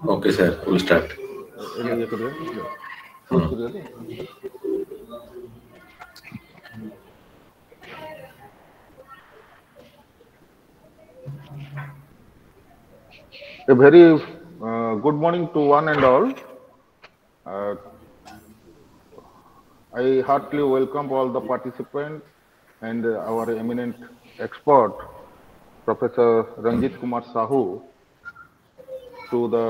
Okay, sir. We'll start. ଏବେ ଇଏ କରିବା କ୍ଲୋଜ୍ କରିବା ତ A very good morning to one and all. Uh, I heartily welcome all the participants and our eminent expert, Professor Ranjit Kumar Sahu, to the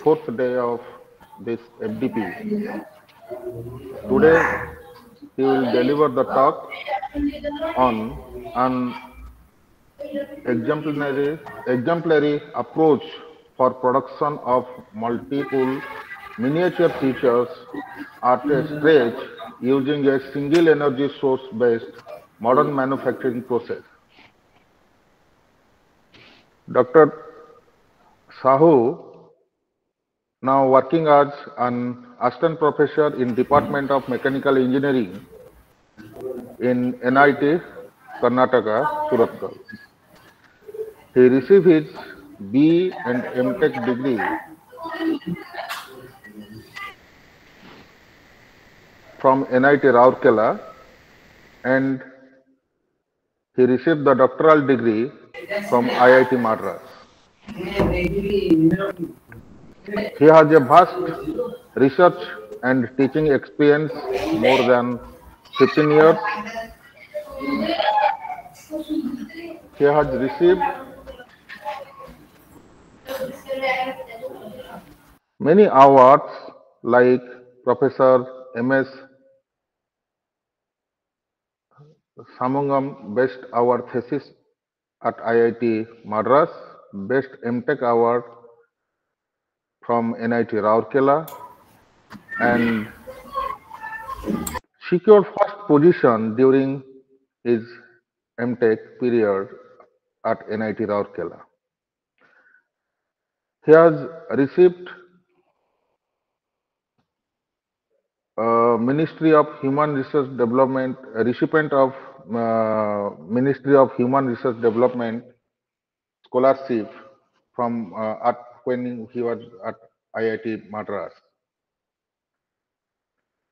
fourth day of this FDP. Today, he will deliver the talk on an exemplary approach for production of multiple miniature features at a stretch using a single energy source based modern manufacturing process. Dr. Sahu, now working as an assistant professor in Department of Mechanical Engineering in NIT, Karnataka, Surathkal. He received his B and MTech degree from NIT Rourkela, and he received the doctoral degree from IIT Madras. He has a vast research and teaching experience, more than 15 years. He has received many awards like Professor MS Samungam Best Award Thesis at IIT Madras, Best MTech Award from NIT Rourkela, and secured first position during his MTech period at NIT Rourkela. He has received Ministry of Human Resource Development, recipient of Ministry of Human Resource Development scholarship from at when he was at IIT Madras.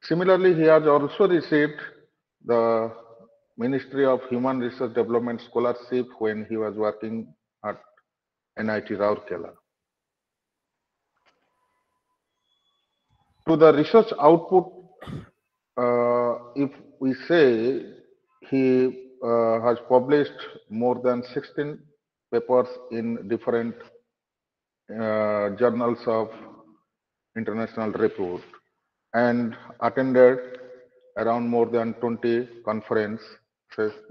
Similarly, he has also received the Ministry of Human Resource Development scholarship when he was working at NIT Rourkela. To the research output, if we say he has published more than 16 papers in different journals of international repute and attended around more than 20 conferences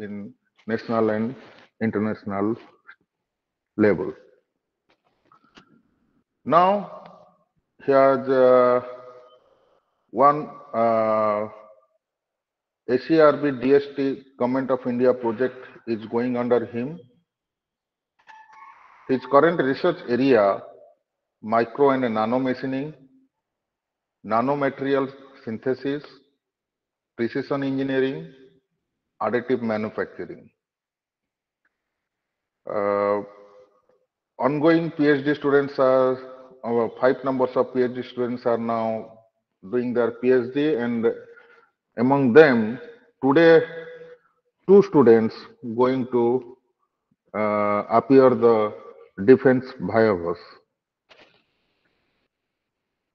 in national and international level. Now, he has one ACRB DST Government of India project is going under him. His current research area, micro and nano machining, nano materials synthesis, precision engineering, additive manufacturing. Ongoing PhD students are, 5 numbers of PhD students are now doing their PhD, and among them, today, 2 students going to appear the defense viavas.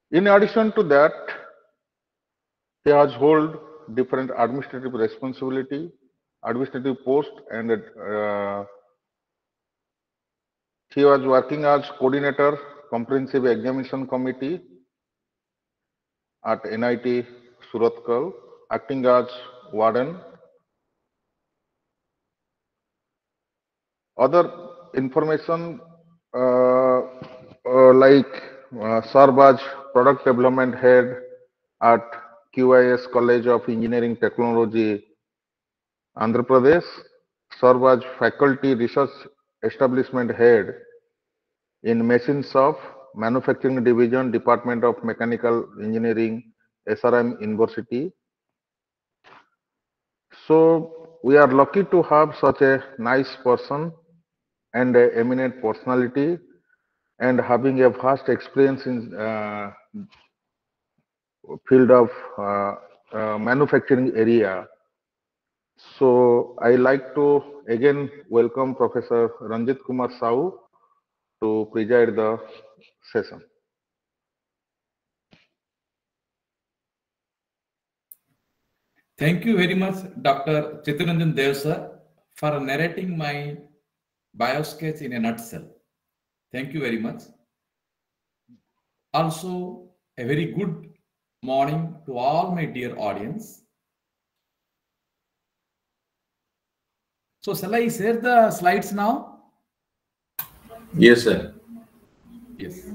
In addition to that, he has hold different administrative responsibility, administrative post, and he was working as coordinator, comprehensive examination committee at NIT Surathkal, acting as warden. Other information like serve as product development head at QIS College of Engineering Technology, Andhra Pradesh, serve as faculty research establishment head in Machine Shop, Manufacturing Division, Department of Mechanical Engineering, SRM University. So we are lucky to have such a nice person and a eminent personality, and having a vast experience in field of manufacturing area. So I like to again welcome Professor Ranjit Kumar Sahu to preside the session. Thank you very much, Dr. Chitranjan Dev sir, for narrating my biosketch in a nutshell. Thank you very much. Also, a very good morning to all my dear audience. So, shall I share the slides now? Yes, sir. Yes.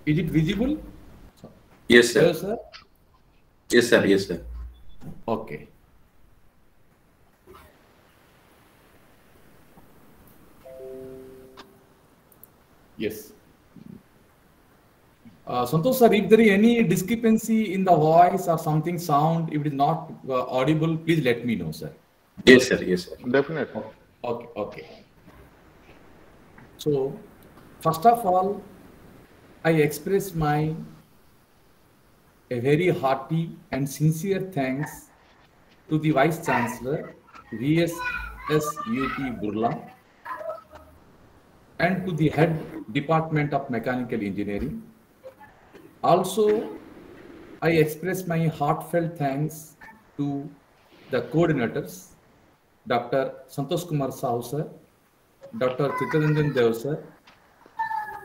Is it visible? Yes, sir. Yes, sir. Yes, sir. Yes, sir. Okay. Yes. Santosh sir, if there is any discrepancy in the voice or something sound, if it is not audible, please let me know, sir. Yes, sir. Yes, sir. Definitely. Okay, okay. So, first of all, I express my a very hearty and sincere thanks to the Vice Chancellor, VSSUT Burla, and to the Head Department of Mechanical Engineering. Also, I express my heartfelt thanks to the coordinators, Dr. Santosh Kumar Sahu sir, Dr. Chitranjan Dev sir,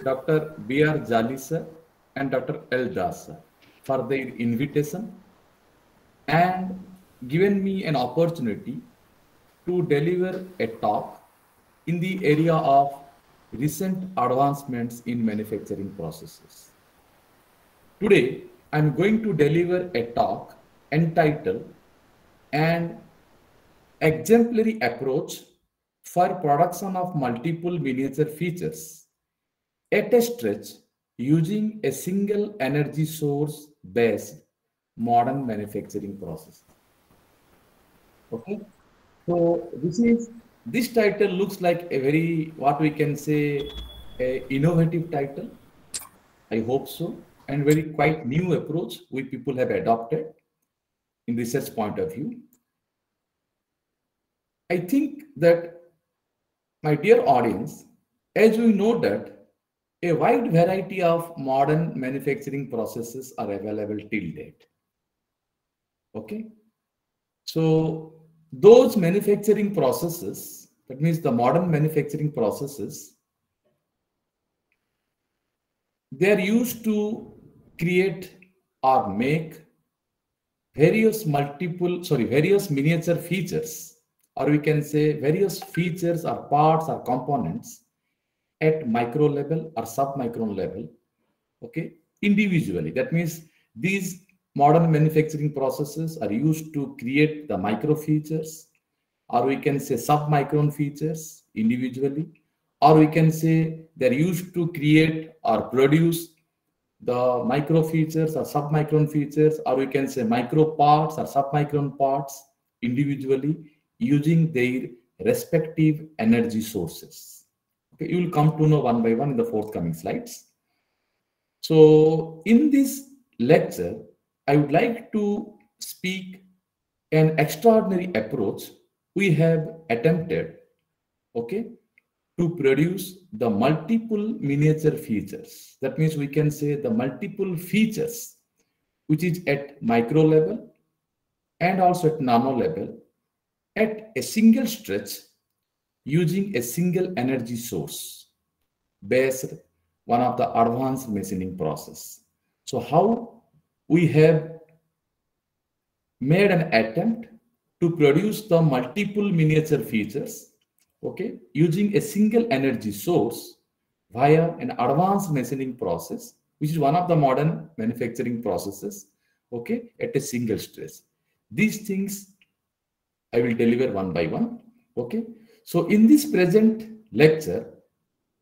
Dr. B.R. Jali sir, and Dr. L. Das sir for their invitation and given me an opportunity to deliver a talk in the area of recent advancements in manufacturing processes. Today, I'm going to deliver a talk entitled An Exemplary Approach for Production of Multiple Miniature Features at a Stretch using a Single Energy Source Based Modern Manufacturing Process. Okay, so this title looks like a very, what we can say, a innovative title. I hope so, and very quite new approach we people have adopted in research point of view. I think that, my dear audience, as we know that a wide variety of modern manufacturing processes are available till date. Okay, so those manufacturing processes, that means the modern manufacturing processes, they are used to create or make various miniature features, or we can say various features or parts or components at micro level or sub-micron level, okay, individually. That means these modern manufacturing processes are used to create the micro features, or we can say sub-micron features individually, or we can say they're used to create or produce the micro features or sub-micron features, or we can say micro parts or sub-micron parts individually using their respective energy sources. Okay, you will come to know one by one in the forthcoming slides. So in this lecture, I would like to speak an extraordinary approach we have attempted, okay, to produce the multiple miniature features. That means we can say the multiple features which is at micro level and also at nano level at a single stretch using a single energy source based one of the advanced machining process. So how we have made an attempt to produce the multiple miniature features okay, using a single energy source via an advanced machining process, which is one of the modern manufacturing processes, okay, at a single stress. These things I will deliver one by one, okay. So in this present lecture,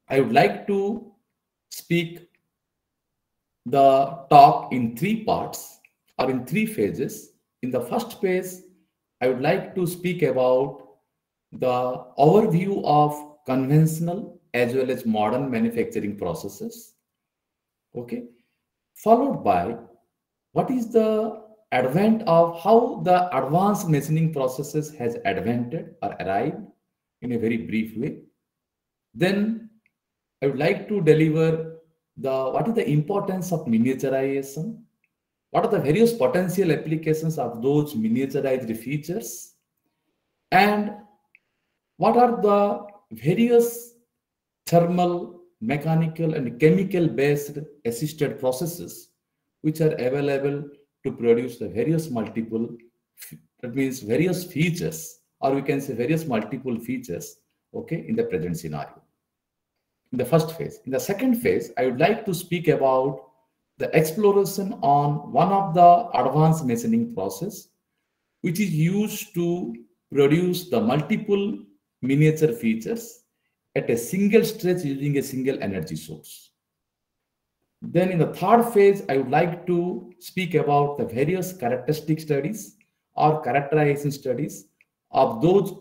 I would like to speak the talk in three parts or in three phases. In the first phase, I would like to speak about the overview of conventional as well as modern manufacturing processes, okay, followed by what is the advent of how the advanced machining processes has advented or arrived in a very brief way. Then I would like to deliver what is the importance of miniaturization, what are the various potential applications of those miniaturized features, and what are the various thermal, mechanical, and chemical based assisted processes which are available to produce the various multiple, that means various features, or we can say various multiple features, okay, in the present scenario. In the first phase. In the second phase, I would like to speak about the exploration on one of the advanced machining process, which is used to produce the multiple miniature features at a single stretch using a single energy source. Then in the third phase, I would like to speak about the various characteristic studies or characterization studies of those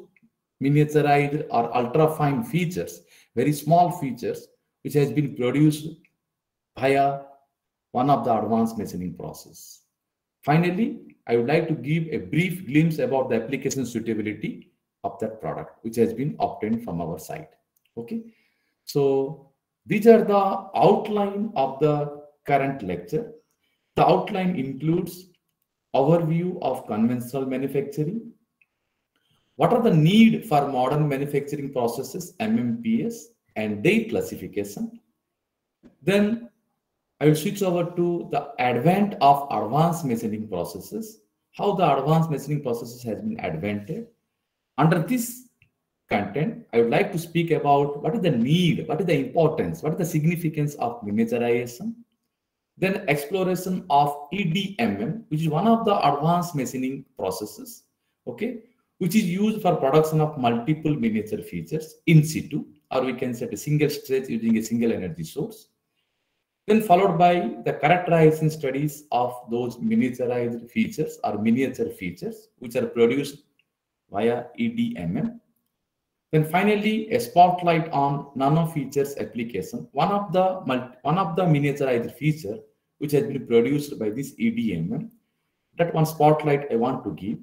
miniaturized or ultra fine features, very small features, which has been produced via one of the advanced machining process. Finally, I would like to give a brief glimpse about the application suitability of that product, which has been obtained from our site. Okay, so these are the outline of the current lecture. The outline includes overview of conventional manufacturing, what are the need for modern manufacturing processes, MMPS, and date classification. Then I will switch over to the advent of advanced machining processes, how the advanced machining processes has been advented. Under this content, I would like to speak about what is the need, what is the importance, what is the significance of miniaturization. Then exploration of EDMM, which is one of the advanced machining processes, okay, which is used for production of multiple miniature features in situ, or we can set a single stretch using a single energy source. Then followed by the characterization studies of those miniaturized features or miniature features, which are produced via EDMM. Then finally, a spotlight on nano features application, one of the miniaturized feature which has been produced by this EDMM. That one spotlight I want to give,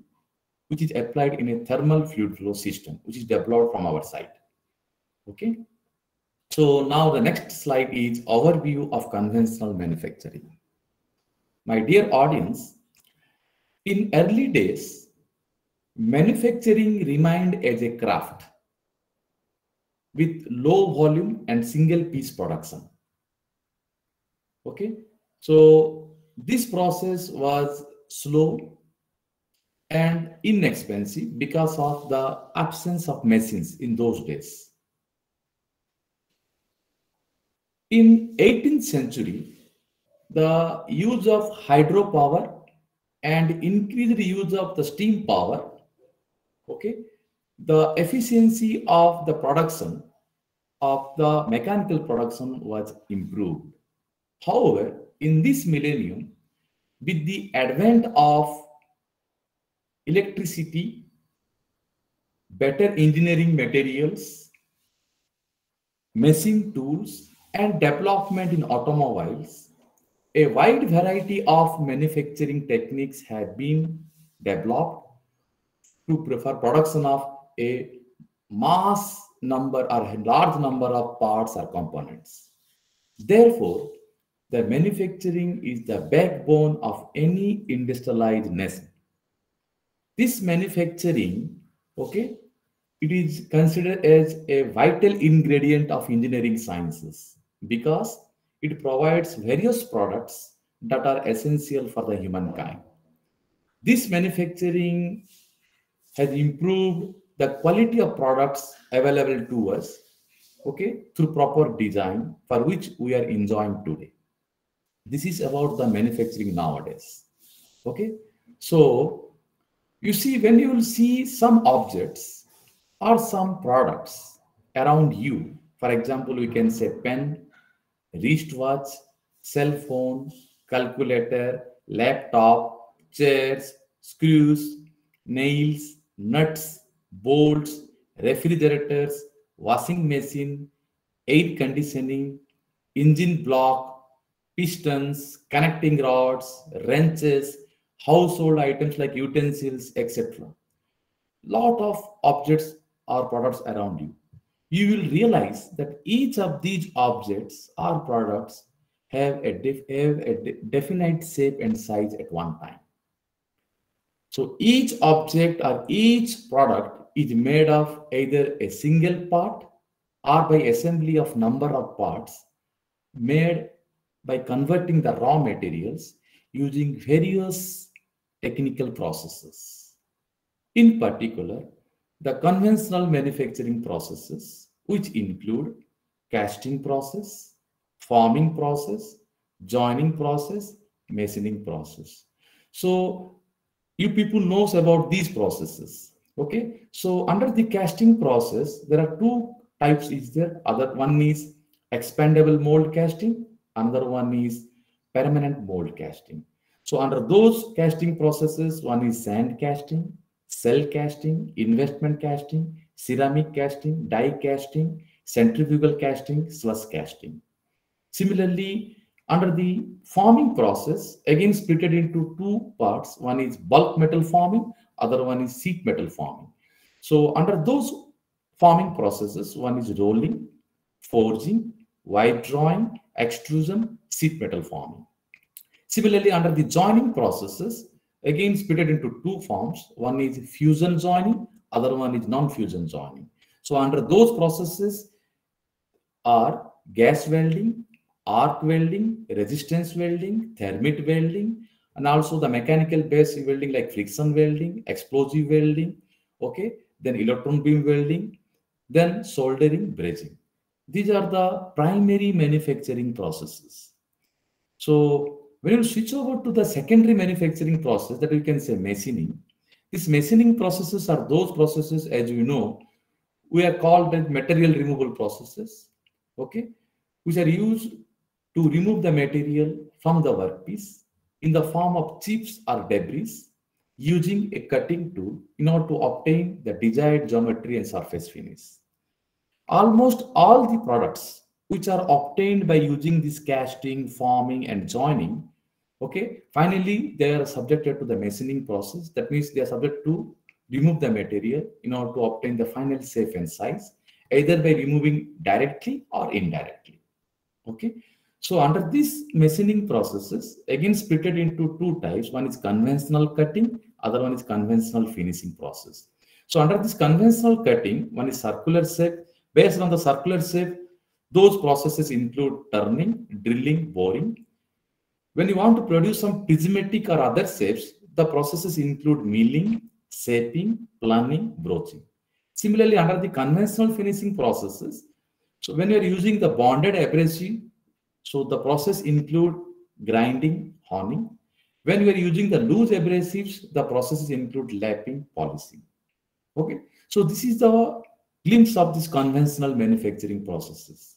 which is applied in a thermal fluid flow system, which is developed from our site. Okay. So now the next slide is overview of conventional manufacturing. My dear audience, in early days, manufacturing remained as a craft with low volume and single piece production. Okay, so this process was slow and inexpensive because of the absence of machines in those days. In 18th century, the use of hydropower and increased use of the steam power, okay, the efficiency of the production of the mechanical production was improved. However, in this millennium, with the advent of electricity, better engineering materials, machine tools, and development in automobiles, a wide variety of manufacturing techniques have been developed to prefer production of a mass number or a large number of parts or components. Therefore, the manufacturing is the backbone of any industrialized nation. This manufacturing, okay, it is considered as a vital ingredient of engineering sciences because it provides various products that are essential for the humankind. This manufacturing has improved the quality of products available to us, okay, through proper design for which we are enjoying today. This is about the manufacturing nowadays. Okay, so you see, when you will see some objects or some products around you, for example, we can say pen, wristwatch, cell phone, calculator, laptop, chairs, screws, nails, nuts, bolts, refrigerators, washing machine, air conditioning, engine block, pistons, connecting rods, wrenches, household items like utensils, etc. Lot of objects or products around you. You will realize that each of these objects or products have a definite shape and size at one time. So each object or each product is made of either a single part or by assembly of number of parts made by converting the raw materials using various technical processes. In particular, the conventional manufacturing processes, which include casting process, forming process, joining process, machining process. So you people knows about these processes. Okay, so under the casting process, there are two types. Is there? Other one is expandable mold casting. Another one is permanent mold casting. So under those casting processes, one is sand casting, cell casting, investment casting, ceramic casting, die casting, centrifugal casting, slush casting. Similarly, under the forming process, again split it into two parts. One is bulk metal forming, other one is sheet metal forming. So under those forming processes, one is rolling, forging, wire drawing, extrusion, sheet metal forming. Similarly, under the joining processes, again split it into two forms. One is fusion joining, other one is non-fusion joining. So under those processes are gas welding, arc welding, resistance welding, thermite welding, and also the mechanical based welding like friction welding, explosive welding, okay, then electron beam welding, then soldering, brazing. These are the primary manufacturing processes. So when you switch over to the secondary manufacturing process, that we can say machining, these machining processes are those processes, as you know, we are called as material removal processes, okay, which are used to remove the material from the workpiece in the form of chips or debris using a cutting tool in order to obtain the desired geometry and surface finish. Almost all the products which are obtained by using this casting, forming, and joining, okay, finally they are subjected to the machining process. That means they are subject to remove the material in order to obtain the final shape and size, either by removing directly or indirectly. Okay, so under these machining processes, again split it into two types. One is conventional cutting, other one is conventional finishing process. So under this conventional cutting, one is circular shape. Based on the circular shape, those processes include turning, drilling, boring. When you want to produce some prismatic or other shapes, the processes include milling, shaping, planing, broaching. Similarly, under the conventional finishing processes, so when you are using the bonded abrasive, so the process include grinding, honing. When you are using the loose abrasives, the processes include lapping, polishing. Okay, so this is the glimpse of these conventional manufacturing processes.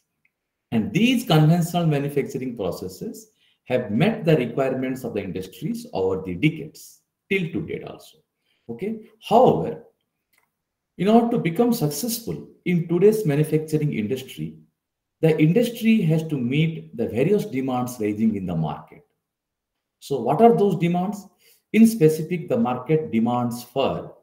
And these conventional manufacturing processes have met the requirements of the industries over the decades, till to date also. Okay, however, in order to become successful in today's manufacturing industry, the industry has to meet the various demands rising in the market. So what are those demands? In specific, the market demands for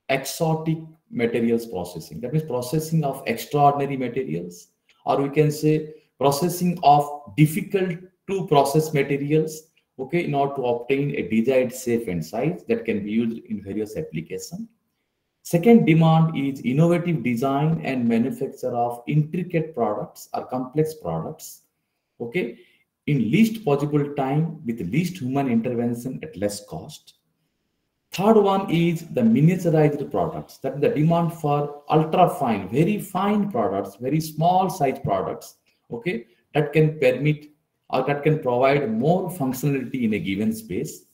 exotic materials processing. That means processing of extraordinary materials, or we can say processing of difficult to process materials, okay, in order to obtain a desired shape and size that can be used in various applications. Second demand is innovative design and manufacture of intricate products or complex products, okay, in least possible time with least human intervention at less cost. Third one is the miniaturized products. That is the demand for ultra fine, very fine products, very small size products, okay, that can permit or that can provide more functionality in a given space.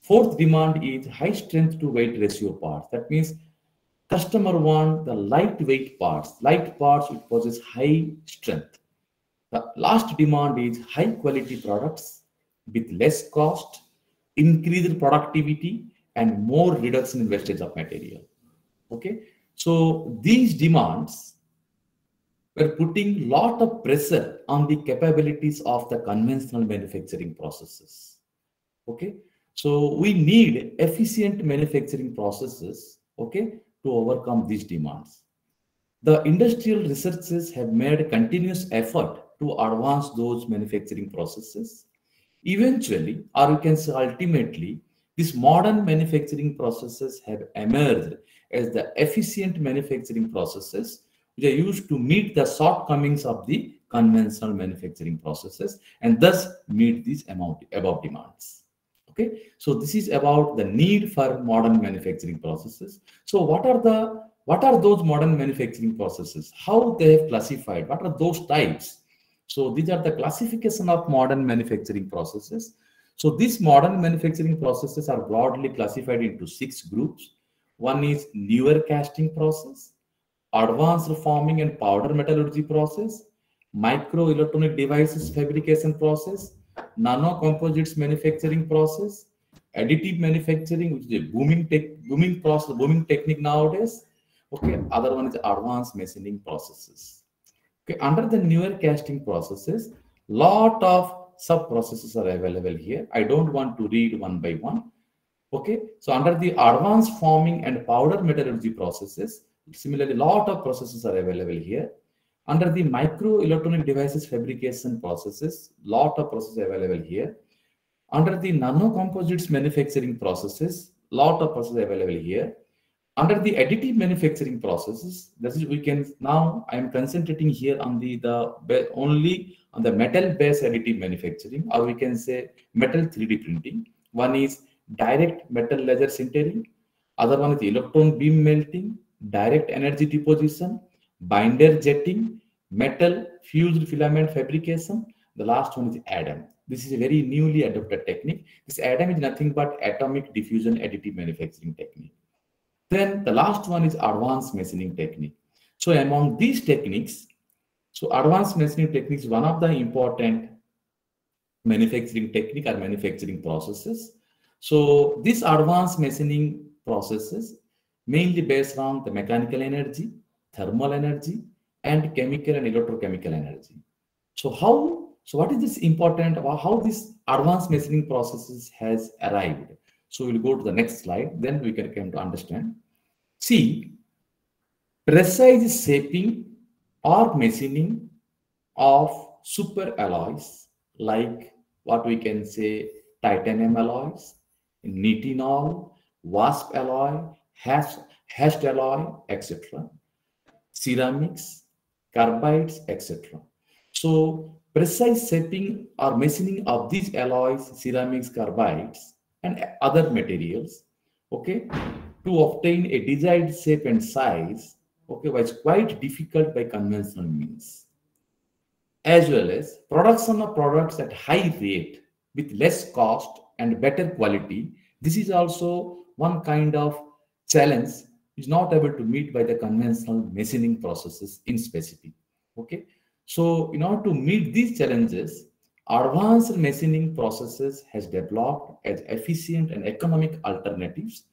Fourth demand is high strength to weight ratio parts. That means customer want the lightweight parts, light parts which possess high strength. The last demand is high quality products with less cost, increased productivity, and more reduction in wastage of material. Okay, so these demands were putting lot of pressure on the capabilities of the conventional manufacturing processes. Okay, so we need efficient manufacturing processes, okay, to overcome these demands. The industrial researchers have made continuous effort to advance those manufacturing processes. Eventually, or you can say ultimately, these modern manufacturing processes have emerged as the efficient manufacturing processes which are used to meet the shortcomings of the conventional manufacturing processes and thus meet these above demands. Okay, so this is about the need for modern manufacturing processes. So what are those modern manufacturing processes? How they have classified? What are those types? So these are the classification of modern manufacturing processes. So these modern manufacturing processes are broadly classified into 6 groups. One is newer casting process, advanced forming and powder metallurgy process, microelectronic devices fabrication process, nano composites manufacturing process, additive manufacturing, which is a booming technique nowadays. Okay, other one is advanced machining processes. Okay, under the newer casting processes, lot of sub processes are available here. I don't want to read one by one. Okay, so under the advanced forming and powder metallurgy processes, similarly, lot of processes are available here. Under the microelectronic devices fabrication processes, lot of processes available here. Under the nano composites manufacturing processes, lot of processes available here. Under the additive manufacturing processes, this is now I am concentrating here on only on the metal-based additive manufacturing, or we can say metal 3D printing. One is direct metal laser sintering. Other one is electron beam melting, direct energy deposition, binder jetting, metal fused filament fabrication. The last one is ADAM. This is a very newly adopted technique. This ADAM is nothing but atomic diffusion additive manufacturing technique. Then the last one is advanced machining technique. So among these techniques, so advanced machining technique is one of the important manufacturing technique or manufacturing processes. So these advanced machining processes mainly based on the mechanical energy, thermal energy, and chemical and electrochemical energy. So what is this important about how this advanced machining processes has arrived? So we'll go to the next slide, then we can come to understand. See, precise shaping or machining of super alloys like what we can say titanium alloys, nitinol, wasp alloy, hashed alloy, etc. Ceramics, carbides, etc. So precise shaping or machining of these alloys, ceramics, carbides, and other materials, okay, to obtain a desired shape and size, okay, was quite difficult by conventional means. As well as production of products at high rate with less cost and better quality. This is also one kind of challenge is not able to meet by the conventional machining processes in specific. Okay, so in order to meet these challenges, advanced machining processes has developed as efficient and economic alternatives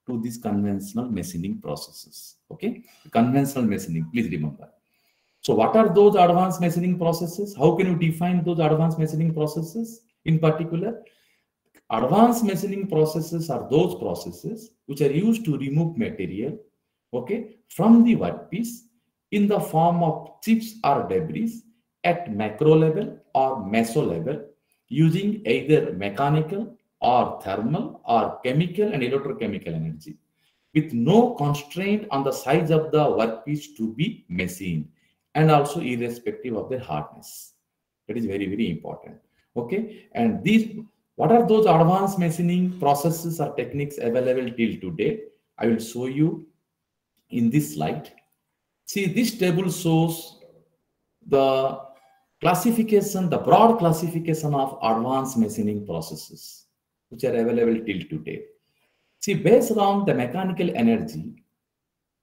to these conventional machining processes. Okay, conventional machining, please remember. So what are those advanced machining processes? How can you define those advanced machining processes in particular? Advanced machining processes are those processes which are used to remove material, okay, from the workpiece in the form of chips or debris at macro level or meso level using either mechanical or thermal or chemical and electrochemical energy with no constraint on the size of the workpiece to be machined and also irrespective of their hardness. That is very, very important. Okay, and What are those advanced machining processes or techniques available till today? I will show you in this slide. See, this table shows the classification, the broad classification of advanced machining processes, which are available till today. See, based on the mechanical energy,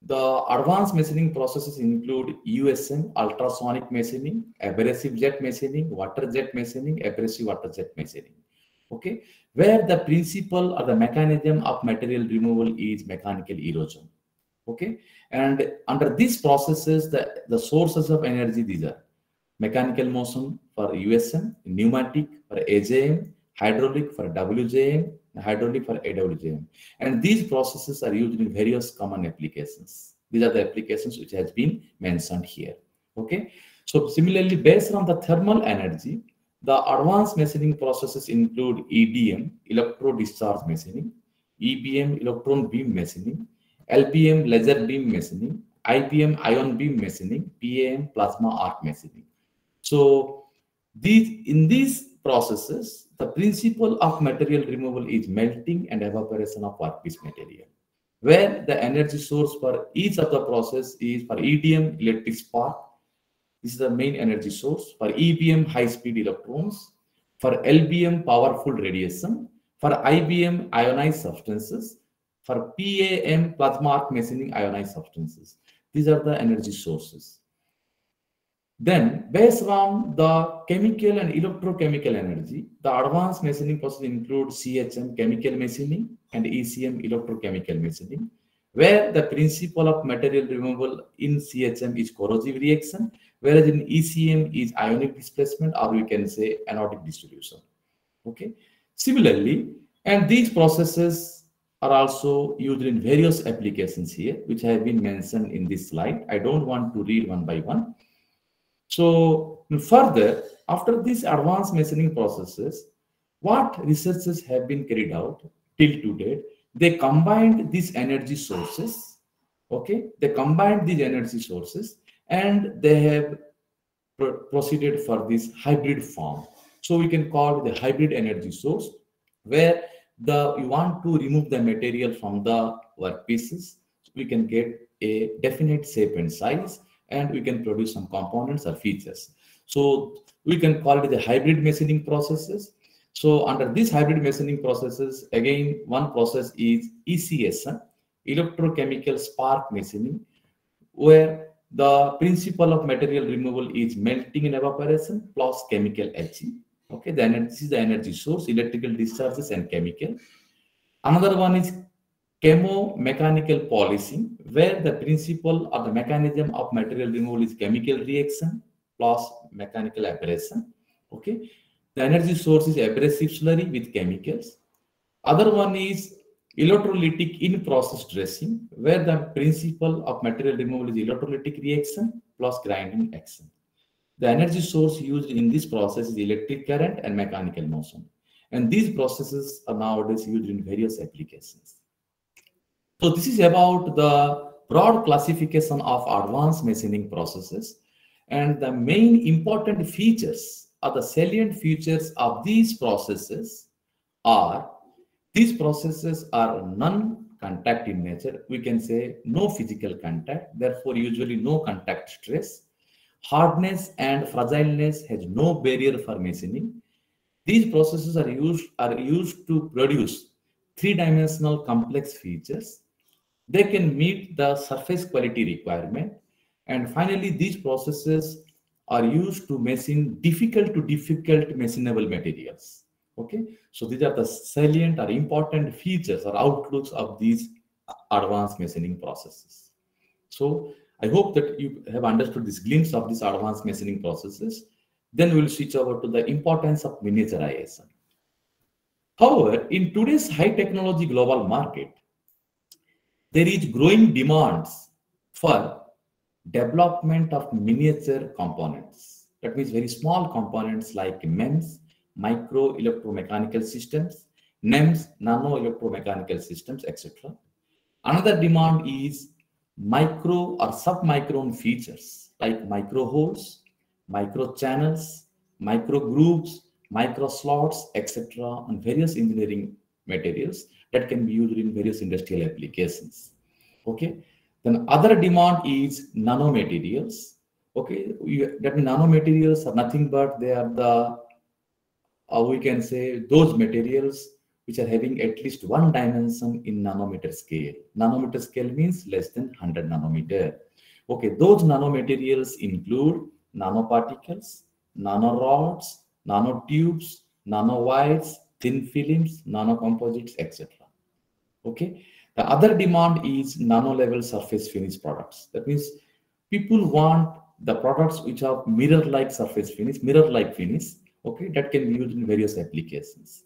the advanced machining processes include USM, ultrasonic machining, abrasive jet machining, water jet machining, abrasive water jet machining. Okay, where the principle or the mechanism of material removal is mechanical erosion. Okay, and under these processes, the sources of energy, these are mechanical motion for USM, pneumatic for AJM, hydraulic for WJM, hydraulic for AWJM. And these processes are used in various common applications. These are the applications which has been mentioned here. Okay, so similarly, based on the thermal energy, the advanced machining processes include EDM, electro discharge machining, EBM, electron beam machining, LBM, laser beam machining, IBM, ion beam machining, PAM, plasma arc machining. So in these processes, the principle of material removal is melting and evaporation of workpiece material, where the energy source for each of the process is for EDM, electric spark. This is the main energy source. For EBM, high-speed electrons. For LBM, powerful radiation. For IBM, ionized substances. For PAM, plasma arc machining, ionized substances. These are the energy sources. Then, based on the chemical and electrochemical energy, the advanced machining process include CHM, chemical machining, and ECM, electrochemical machining, where the principle of material removal in CHM is corrosive reaction, whereas in ECM is ionic displacement, or we can say anodic distribution. Okay. Similarly, and these processes are also used in various applications here, which have been mentioned in this slide. I don't want to read one by one. So further, after these advanced machining processes, what researches have been carried out till to date? They combined these energy sources. Okay, they combined these energy sources, and they have proceeded for this hybrid form. So we can call it the hybrid energy source, where you want to remove the material from the workpieces. So we can get a definite shape and size, and we can produce some components or features. So we can call it the hybrid machining processes. So under these hybrid machining processes, again, one process is ECSM, electrochemical spark machining, where the principle of material removal is melting and evaporation plus chemical etching. Okay, this is the energy source, electrical discharges and chemical. Another one is chemo-mechanical polishing, where the principle or the mechanism of material removal is chemical reaction plus mechanical abrasion. Okay, the energy source is abrasive slurry with chemicals. Other one is electrolytic in-process dressing, where the principle of material removal is electrolytic reaction plus grinding action. The energy source used in this process is electric current and mechanical motion. And these processes are nowadays used in various applications. So this is about the broad classification of advanced machining processes. And the main important features or the salient features of these processes are, these processes are non-contact in nature. We can say no physical contact, therefore usually no contact stress. Hardness and fragileness has no barrier for machining. These processes are used to produce three-dimensional complex features. They can meet the surface quality requirement. And finally, these processes are used to machine difficult to difficult machinable materials. Okay, so these are the salient or important features or outlooks of these advanced machining processes. So I hope that you have understood this glimpse of these advanced machining processes. Then we'll switch over to the importance of miniaturization. However, in today's high technology global market, there is growing demands for development of miniature components. That means very small components like MEMS, micro electromechanical systems, NEMS, nano electromechanical systems, etc. Another demand is micro or submicron features like micro holes, micro channels, micro grooves, micro slots, etc., and various engineering materials that can be used in various industrial applications. Okay. Then other demand is nanomaterials. Okay, that means nanomaterials are nothing but they are the we can say those materials which are having at least one dimension in nanometer scale. Nanometer scale means less than 100 nanometer. Okay, those nanomaterials include nanoparticles, nanorods, nanotubes, nanowires, thin films, nanocomposites, etc. Okay, the other demand is nano level surface finish products. That means people want the products which have mirror like surface finish, mirror like finish, okay, that can be used in various applications.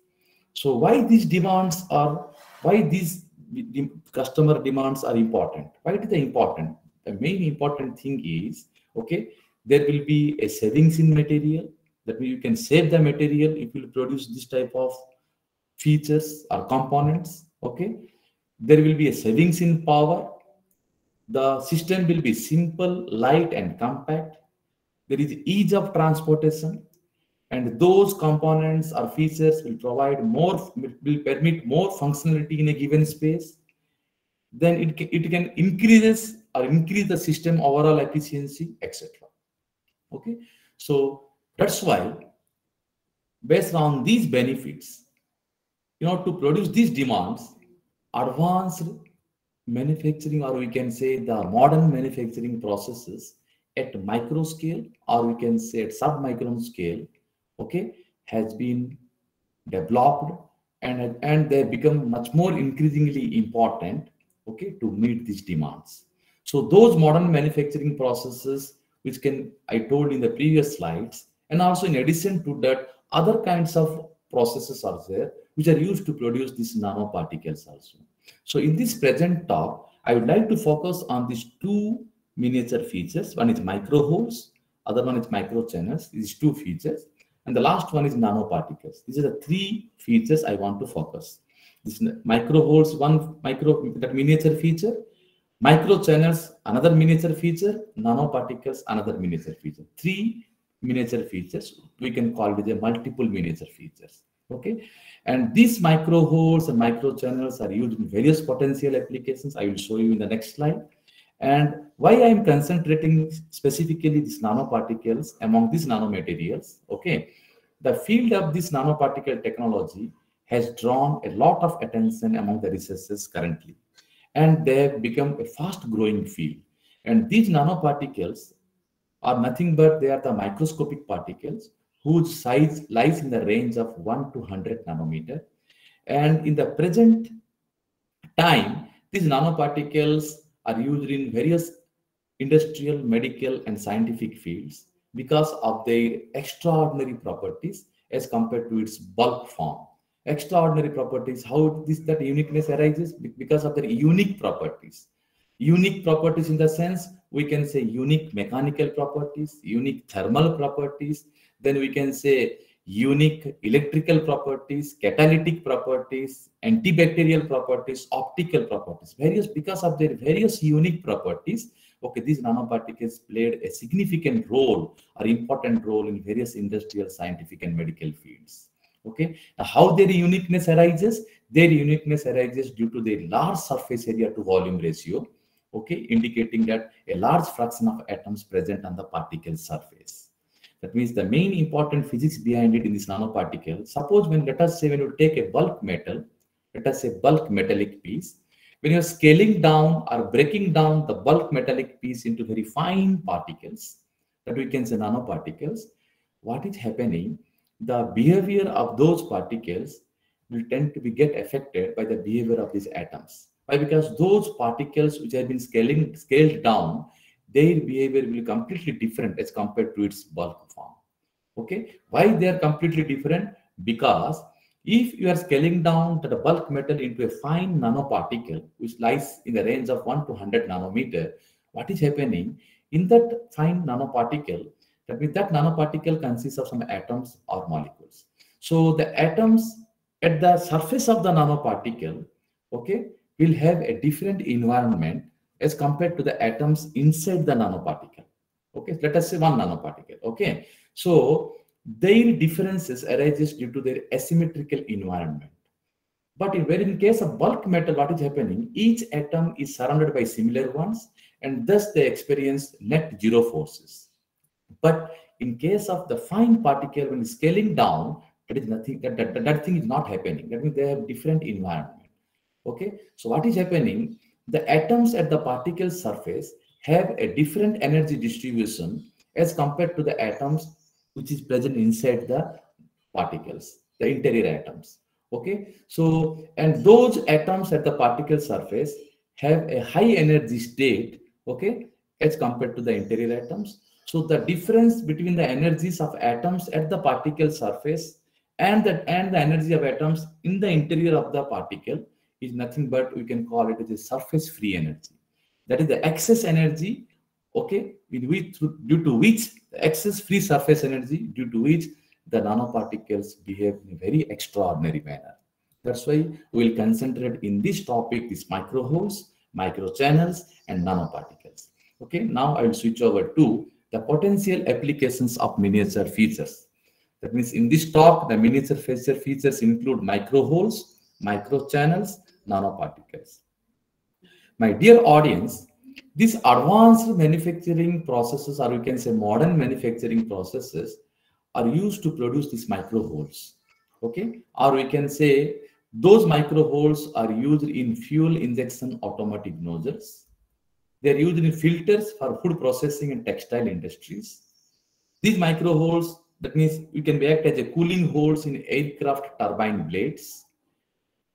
So why these demands are, why these customer demands are important? Why are they important? The main important thing is, okay, there will be a savings in material. That means you can save the material if you produce this type of features or components. Okay, there will be a savings in power. The system will be simple, light, and compact. There is ease of transportation, and those components or features will provide more, will permit more functionality in a given space. Then it can increase the system overall efficiency, etc. Okay, so that's why based on these benefits, to produce these demands, advanced manufacturing, or we can say the modern manufacturing processes at micro scale, or we can say at sub-micron scale, okay, has been developed, and they become much more increasingly important, okay, to meet these demands. So those modern manufacturing processes, which I told in the previous slides, and also in addition to that, other kinds of processes are there which are used to produce these nanoparticles also. So in this present talk, I would like to focus on these two miniature features. One is micro holes, other one is micro channels. These two features, and the last one is nanoparticles. These are the three features I want to focus. This micro holes, that miniature feature, micro channels, another miniature feature, nanoparticles, another miniature feature. Three miniature features, we can call it a multiple miniature features. Okay, and these micro holes and micro channels are used in various potential applications. I will show you in the next slide. And why I am concentrating specifically these nanoparticles among these nanomaterials, okay, the field of this nanoparticle technology has drawn a lot of attention among the researchers currently, and they have become a fast growing field. And these nanoparticles are nothing but they are the microscopic particles whose size lies in the range of 1 to 100 nanometer. And in the present time, these nanoparticles are used in various industrial, medical, and scientific fields because of their extraordinary properties as compared to its bulk form. Extraordinary properties, how that uniqueness arises? Because of their unique properties. Unique properties in the sense, we can say unique mechanical properties, unique thermal properties, then we can say unique electrical properties, catalytic properties, antibacterial properties, optical properties, because of their various unique properties. Okay, these nanoparticles played a significant role or important role in various industrial, scientific, and medical fields. Okay, now how their uniqueness arises? Their uniqueness arises due to their large surface area to volume ratio, okay, indicating that a large fraction of atoms present on the particle surface. That means the main important physics behind it in this nanoparticle, suppose let us say when you take a bulk metal, let us say bulk metallic piece, when you're scaling down or breaking down the bulk metallic piece into very fine particles, that we can say nanoparticles, what is happening? The behavior of those particles will tend to get affected by the behavior of these atoms. Why? Because those particles which have been scaled down, their behavior will be completely different as compared to its bulk form. Okay, why they are completely different? Because if you are scaling down the bulk metal into a fine nanoparticle which lies in the range of 1 to 100 nanometer, what is happening in that fine nanoparticle? That means that nanoparticle consists of some atoms or molecules. So the atoms at the surface of the nanoparticle, okay, will have a different environment as compared to the atoms inside the nanoparticle. Okay, let us say one nanoparticle. Okay, so their differences arises due to their asymmetrical environment. But in case of bulk metal, what is happening? Each atom is surrounded by similar ones, and thus they experience net zero forces. But in case of the fine particle, when scaling down, that is nothing. That thing is not happening. That means they have different environment. Okay. So what is happening? The atoms at the particle surface have a different energy distribution as compared to the atoms which is present inside the particles, the interior atoms. Okay. So, and those atoms at the particle surface have a high energy state, okay, as compared to the interior atoms. So the difference between the energies of atoms at the particle surface and the energy of atoms in the interior of the particle is nothing but we can call it as a surface free energy. That is the excess energy, okay, due to which the excess free surface energy, due to which the nanoparticles behave in a very extraordinary manner. That's why we will concentrate in this topic, these microholes, microchannels, and nanoparticles. Okay, now I will switch over to the potential applications of miniature features. That means in this talk, the miniature features include microholes, microchannels, nanoparticles. My dear audience, these advanced manufacturing processes, or you can say modern manufacturing processes, are used to produce these microholes. Okay, or we can say those microholes are used in fuel injection automatic nozzles. They are used in filters for food processing and textile industries. These microholes, that means you can act as a cooling holes in aircraft turbine blades.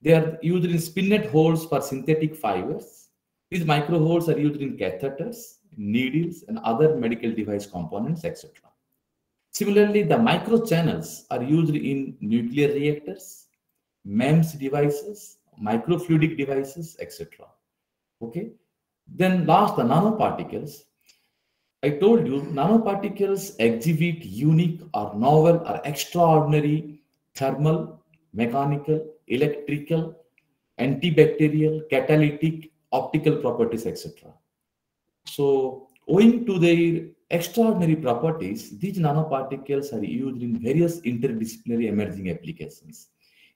They are used in spinet holes for synthetic fibers. These microholes are used in catheters, needles, and other medical device components, etc. Similarly, the microchannels are used in nuclear reactors, MEMS devices, microfluidic devices, etc. Okay. Then last, the nanoparticles. I told you, nanoparticles exhibit unique or novel or extraordinary thermal, mechanical, electrical, antibacterial, catalytic, optical properties, etc. So, owing to their extraordinary properties, these nanoparticles are used in various interdisciplinary emerging applications.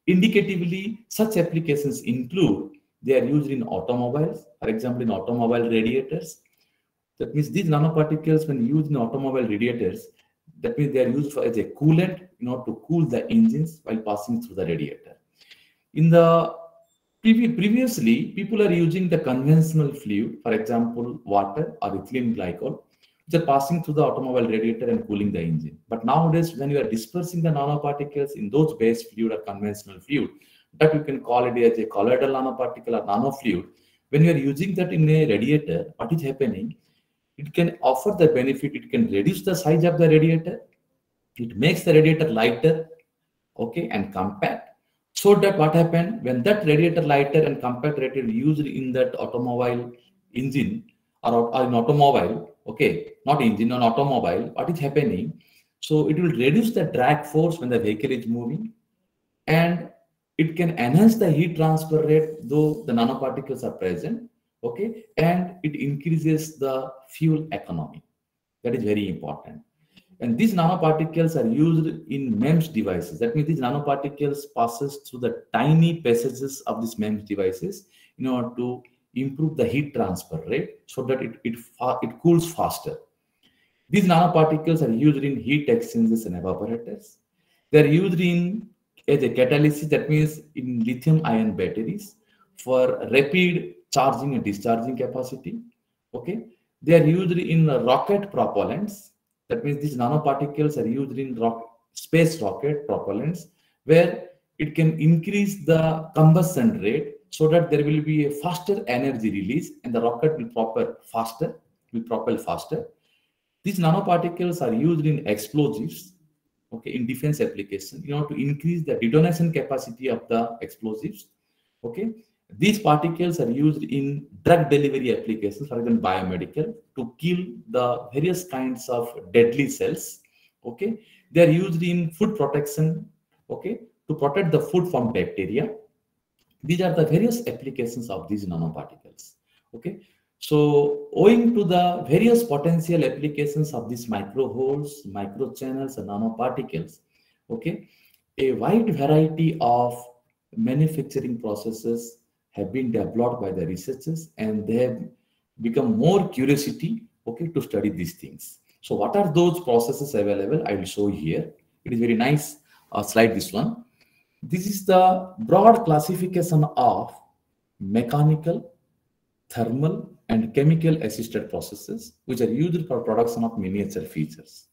Indicatively, such applications include, they are used in automobiles, for example, in automobile radiators. That means these nanoparticles, when used in automobile radiators, that means they are used as a coolant in order to cool the engines while passing through the radiator. In the previously, people are using the conventional fluid, for example, water or ethylene glycol, which are passing through the automobile radiator and cooling the engine. But nowadays, when you are dispersing the nanoparticles in those base fluid or conventional fluid, that you can call it as a colloidal nanoparticle or nanofluid. When you are using that in a radiator, what is happening? It can offer the benefit, it can reduce the size of the radiator, it makes the radiator lighter, okay, and compact. So that what happened, when that radiator lighter and compact radiator used in that automobile engine or in automobile, okay, not engine, on automobile, what is happening? So it will reduce the drag force when the vehicle is moving, and it can enhance the heat transfer rate, though the nanoparticles are present, okay, and it increases the fuel economy. That is very important. And these nanoparticles are used in MEMS devices. That means these nanoparticles passes through the tiny passages of these MEMS devices in order to improve the heat transfer rate so that it cools faster. These nanoparticles are used in heat exchangers and evaporators. They are used in as a catalyst, that means in lithium-ion batteries for rapid charging and discharging capacity. Okay, they are used in rocket propellants. That means these nanoparticles are used in space rocket propellants, where it can increase the combustion rate so that there will be a faster energy release and the rocket will propel faster. These nanoparticles are used in explosives, okay, in defense application, in order to increase the detonation capacity of the explosives. Okay, these particles are used in drug delivery applications, for example, biomedical, to kill the various kinds of deadly cells. Okay, they are used in food protection, okay, to protect the food from bacteria. These are the various applications of these nanoparticles. Okay, So owing to the various potential applications of these micro holes, micro channels, and nanoparticles, okay, a wide variety of manufacturing processes have been developed by the researchers, and they have become more curiosity, okay, to study these things. So what are those processes available? I will show you here. It is very nice slide, this one. This is the broad classification of mechanical, thermal, and chemical assisted processes which are used for production of miniature features.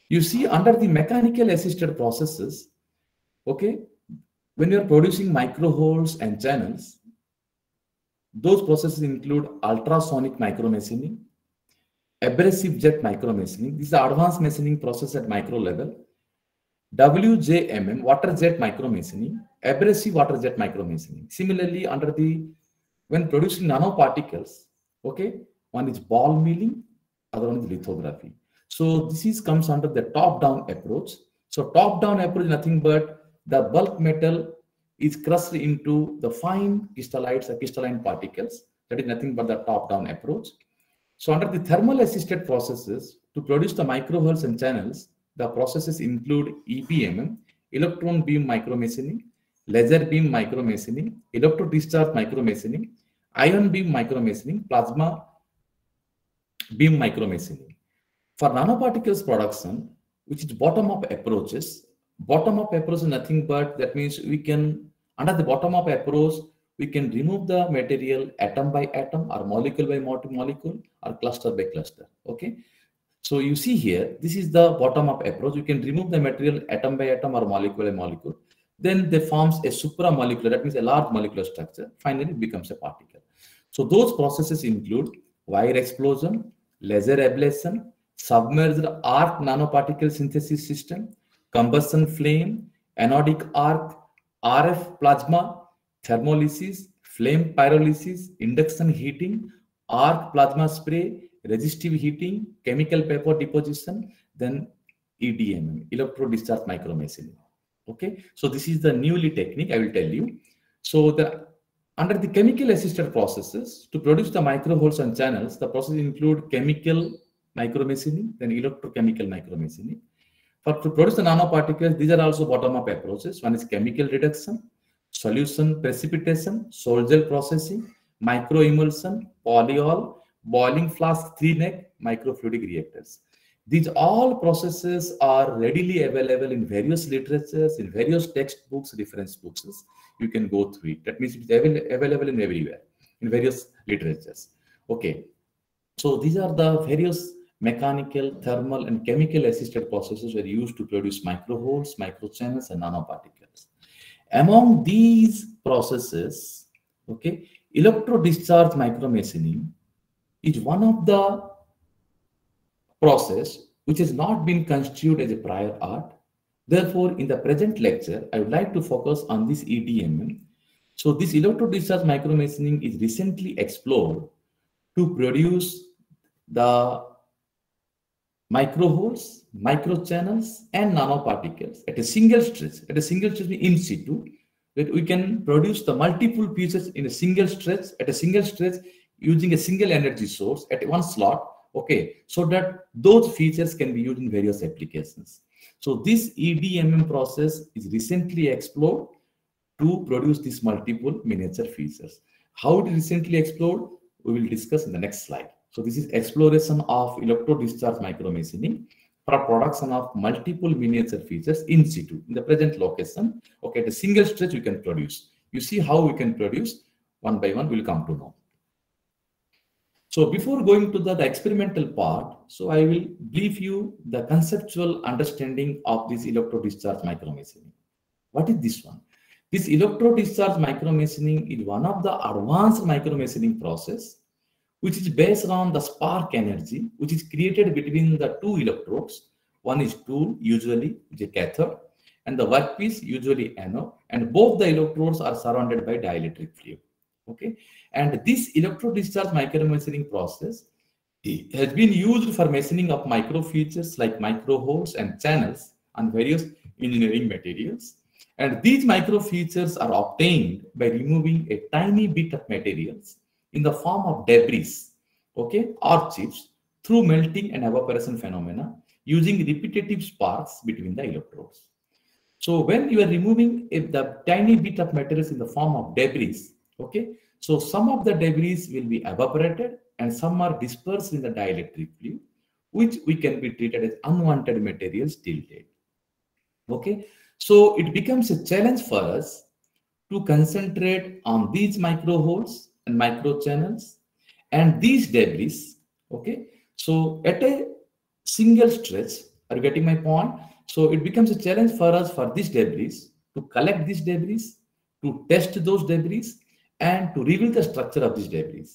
You see, under the mechanical assisted processes, okay, when you are producing micro holes and channels, those processes include ultrasonic micromachining, abrasive jet micromachining. This is the advanced machining process at micro level. WJMM, water jet micromachining, abrasive water jet micromachining. Similarly, when producing nanoparticles, okay, one is ball milling, other one is lithography. So this comes under the top-down approach. So top-down approach is nothing but the bulk metal is crushed into the fine crystallites or crystalline particles. That is nothing but the top-down approach. So under the thermal assisted processes, to produce the micro holes and channels, the processes include EBMM, electron beam micromachining, laser beam micromachining, electro discharge micromachining, ion beam micromachining, plasma beam micromachining. For nanoparticles production, which is bottom-up approaches, bottom-up approach is nothing but, that means we can, under the bottom-up approach, we can remove the material atom by atom or molecule by molecule or cluster by cluster, okay? So you see here, this is the bottom-up approach. You can remove the material atom by atom or molecule by molecule. Then they forms a supramolecular, that means a large molecular structure. Finally, it becomes a particle. So those processes include wire explosion, laser ablation, submerged arc nanoparticle synthesis system, combustion flame, anodic arc, RF plasma, thermolysis, flame pyrolysis, induction heating, arc plasma spray, resistive heating, chemical vapor deposition, then EDMM, electro discharge micromachining. Okay, so this is the newly technique I will tell you. So under the chemical assisted processes, to produce the micro holes and channels, the process include chemical micromachining, then electrochemical micromachining. To produce the nanoparticles, these are also bottom-up approaches. One is chemical reduction, solution precipitation, sol gel processing, microemulsion, polyol, boiling flask 3-neck, microfluidic reactors. These all processes are readily available in various literatures, in various textbooks, reference books. You can go through it. That means it's available in everywhere, in various literatures. Okay. So these are the various mechanical, thermal, and chemical assisted processes were used to produce microholes, microchannels, and nanoparticles. Among these processes, okay, electro discharge micromachining is one of the process which has not been constituted as a prior art. Therefore, in the present lecture, I would like to focus on this EDMM. So this electro discharge micromachining is recently explored to produce the microholes, microchannels, and nanoparticles at a single stretch. At a single stretch in situ, that we can produce the multiple pieces in a single stretch, at a single stretch, using a single energy source at one slot, okay, so that those features can be used in various applications. So this EDMM process is recently explored to produce these multiple miniature features. How it recently explored, we will discuss in the next slide. So this is exploration of electro discharge micromachining for production of multiple miniature features in situ, in the present location. Okay, at a single stretch we can produce. You see how we can produce one by one, we'll come to know. So before going to the experimental part, so I will brief you the conceptual understanding of this electro discharge micromachining. What is this one? This electro discharge micromachining is one of the advanced micromachining process which is based on the spark energy which is created between the two electrodes. One is tool, usually the cathode, and the workpiece, usually anode, and both the electrodes are surrounded by dielectric fluid. Okay, and this electro discharge micromachining process has been used for machining of micro features like micro holes and channels on various engineering materials. And these micro features are obtained by removing a tiny bit of materials in the form of debris okay, or chips through melting and evaporation phenomena using repetitive sparks between the electrodes. So when you are removing the tiny bit of materials in the form of debris, okay, so some of the debris will be evaporated and some are dispersed in the dielectric fluid, which we can be treated as unwanted materials till date. Okay, so it becomes a challenge for us to concentrate on these micro holes and micro channels and these debris. Okay, so at a single stretch, are you getting my point? So it becomes a challenge for us for these debris to collect these debris, to test those debris, and to reveal the structure of these debris.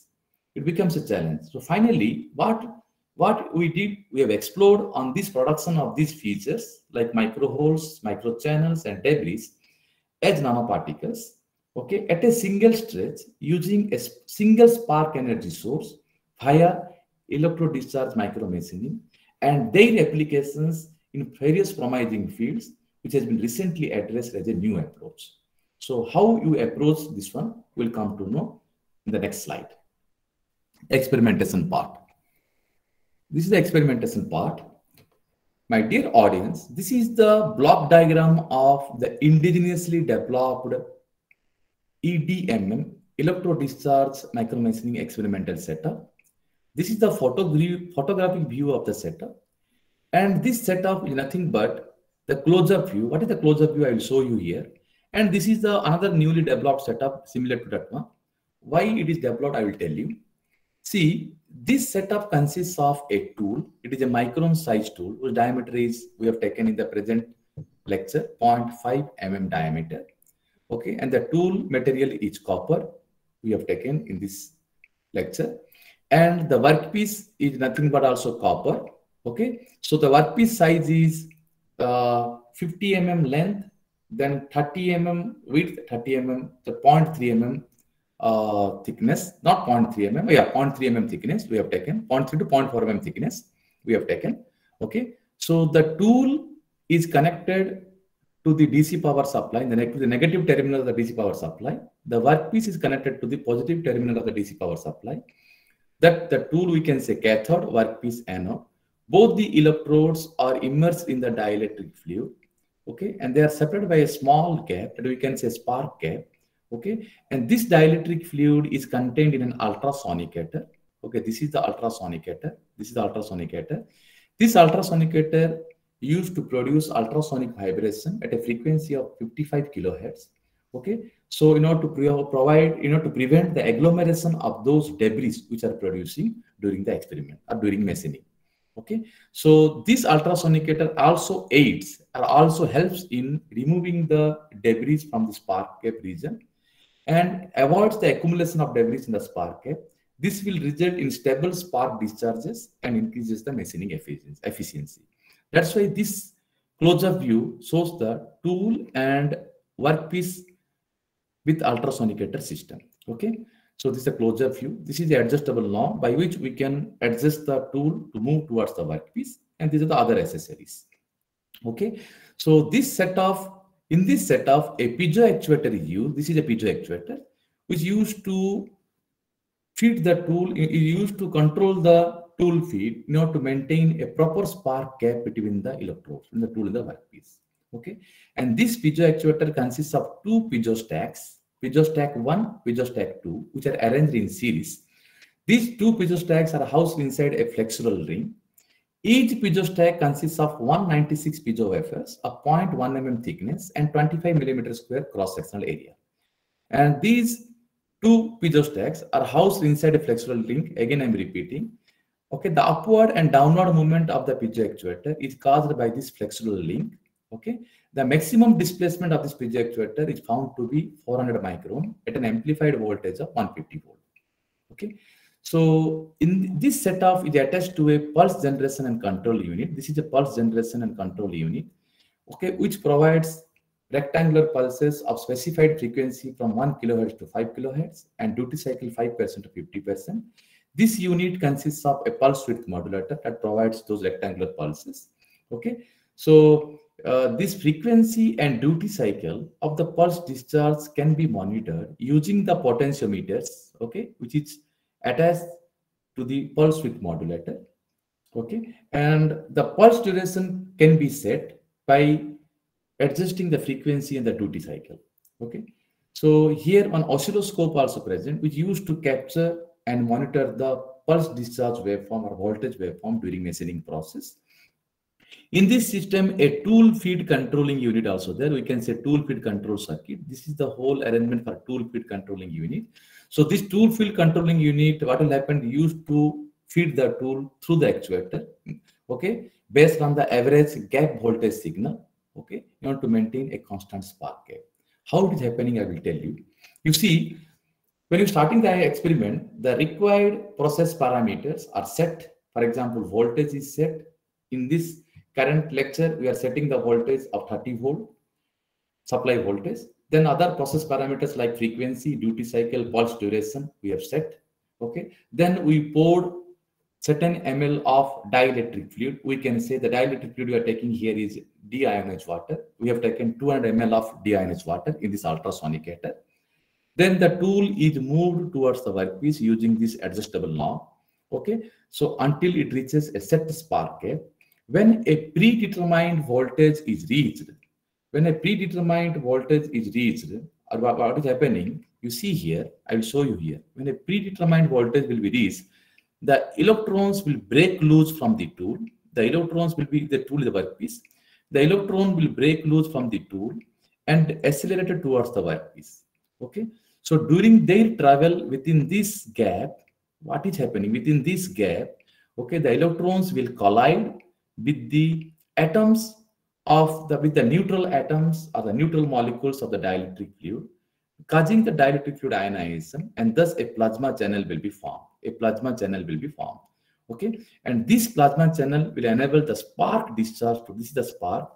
It becomes a challenge. So finally, what we did, we have explored on this production of these features like micro holes, micro channels, and debris as nanoparticles, okay, at a single stretch using a single spark energy source via electro discharge micromachining and their applications in various promising fields, which has been recently addressed as a new approach. So how you approach this one, we'll come to know in the next slide. Experimentation part. This is the experimentation part. My dear audience, this is the block diagram of the indigenously developed EDMM, electro discharge micromachining experimental setup. This is the photographic view of the setup. And this setup is nothing but the close-up view. What is the close-up view? I will show you here. And this is the another newly developed setup similar to that one. Why it is developed, I will tell you. See, this setup consists of a tool. It is a micron size tool whose diameter is, we have taken in the present lecture, 0.5 mm diameter. Okay, and the tool material is copper, we have taken in this lecture. And the workpiece is nothing but also copper. Okay, so the workpiece size is 50 mm length, then 30 mm width, 30 mm, the 0.3 mm thickness, not 0.3 mm, yeah, 0.3 mm thickness we have taken, 0.3 to 0.4 mm thickness we have taken. Okay, so the tool is connected to the DC power supply, the negative terminal of the DC power supply. The workpiece is connected to the positive terminal of the DC power supply. That the tool, we can say cathode, workpiece anode. Both the electrodes are immersed in the dielectric fluid. Okay, and they are separated by a small gap that we can say spark gap. Okay, and this dielectric fluid is contained in an ultrasonicator. Okay, this is the ultrasonicator. This is the ultrasonicator. This ultrasonicator used to produce ultrasonic vibration at a frequency of 55 kilohertz. Okay, so in order to prevent the agglomeration of those debris which are producing during the experiment or during machining. Okay, so this ultrasonicator also aids or also helps in removing the debris from the spark gap region and avoids the accumulation of debris in the spark gap. This will result in stable spark discharges and increases the machining efficiency. That's why this close-up view shows the tool and workpiece with ultrasonicator system. Okay, so this is a close-up view. This is the adjustable knob by which we can adjust the tool to move towards the workpiece, and these are the other accessories. Okay, so in this setup, a Pidgeo actuator is used. This is a Pidgeo actuator which is used to feed the tool, is used to control the tool feed in order to maintain a proper spark gap between the electrodes and the tool and the workpiece. Okay, and this Pidgeo actuator consists of two Pidgeo stacks, Pidgeo stack 1, Pidgeo stack 2, which are arranged in series. These two Pidgeo stacks are housed inside a flexural ring. Each Pidgeo stack consists of 196 Pidgeo wafers of 0.1 mm thickness and 25 mm square cross-sectional area. And these two Pidgeo stacks are housed inside a flexural ring. Again, I'm repeating. Okay, the upward and downward movement of the Pidgeo actuator is caused by this flexural link. Okay, the maximum displacement of this Pidgeo actuator is found to be 400 micron at an amplified voltage of 150 volt. Okay, so in this setup is attached to a pulse generation and control unit. This is a pulse generation and control unit. Okay, which provides rectangular pulses of specified frequency from 1 kilohertz to 5 kilohertz and duty cycle 5% to 50%. This unit consists of a pulse width modulator that provides those rectangular pulses. Okay, so this frequency and duty cycle of the pulse discharge can be monitored using the potentiometers, okay, which is attached to the pulse width modulator. Okay, and the pulse duration can be set by adjusting the frequency and the duty cycle. Okay, so here an oscilloscope also present, which used to capture and monitor the pulse discharge waveform or voltage waveform during machining process. In this system, a tool feed controlling unit also there. We can say tool feed control circuit. This is the whole arrangement for tool feed controlling unit. So this tool feed controlling unit, what will happen, used to feed the tool through the actuator, okay, based on the average gap voltage signal, okay, in order to maintain a constant spark gap. How it is happening, I will tell you. You see, when you're starting the experiment, the required process parameters are set. For example, voltage is set. In this current lecture, we are setting the voltage of 30 volt supply voltage. Then other process parameters like frequency, duty cycle, pulse duration, we have set. Okay. Then we poured certain ml of dielectric fluid. We can say the dielectric fluid we are taking here is deionized water. We have taken 200 ml of deionized water in this ultrasonicator. Then the tool is moved towards the workpiece using this adjustable knob. Okay. So until it reaches a set spark gap. When a predetermined voltage is reached, or what is happening, you see here, I will show you here. When a predetermined voltage will be reached, the electrons will break loose from the tool. The electrons will be, the tool is the workpiece. The electron will break loose from the tool and accelerated towards the workpiece. Okay. So during their travel within this gap, what is happening within this gap? Okay, the electrons will collide with the atoms of the neutral atoms or the neutral molecules of the dielectric fluid, causing the dielectric fluid ionization, and thus a plasma channel will be formed. Okay, and this plasma channel will enable the spark discharge to, this is the spark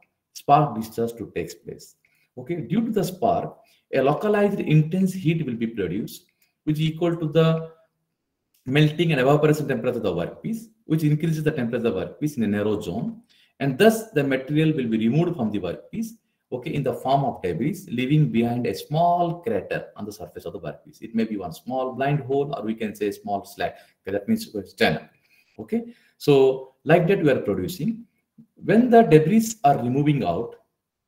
discharge to take place. Okay, due to the spark, a localized intense heat will be produced, which is equal to the melting and evaporation temperature of the workpiece, which increases the temperature of the workpiece in a narrow zone, and thus the material will be removed from the workpiece, okay, in the form of debris, leaving behind a small crater on the surface of the workpiece. It may be one small blind hole, or we can say small slack. Okay, that means channel. Okay, so like that we are producing. When the debris are removing out,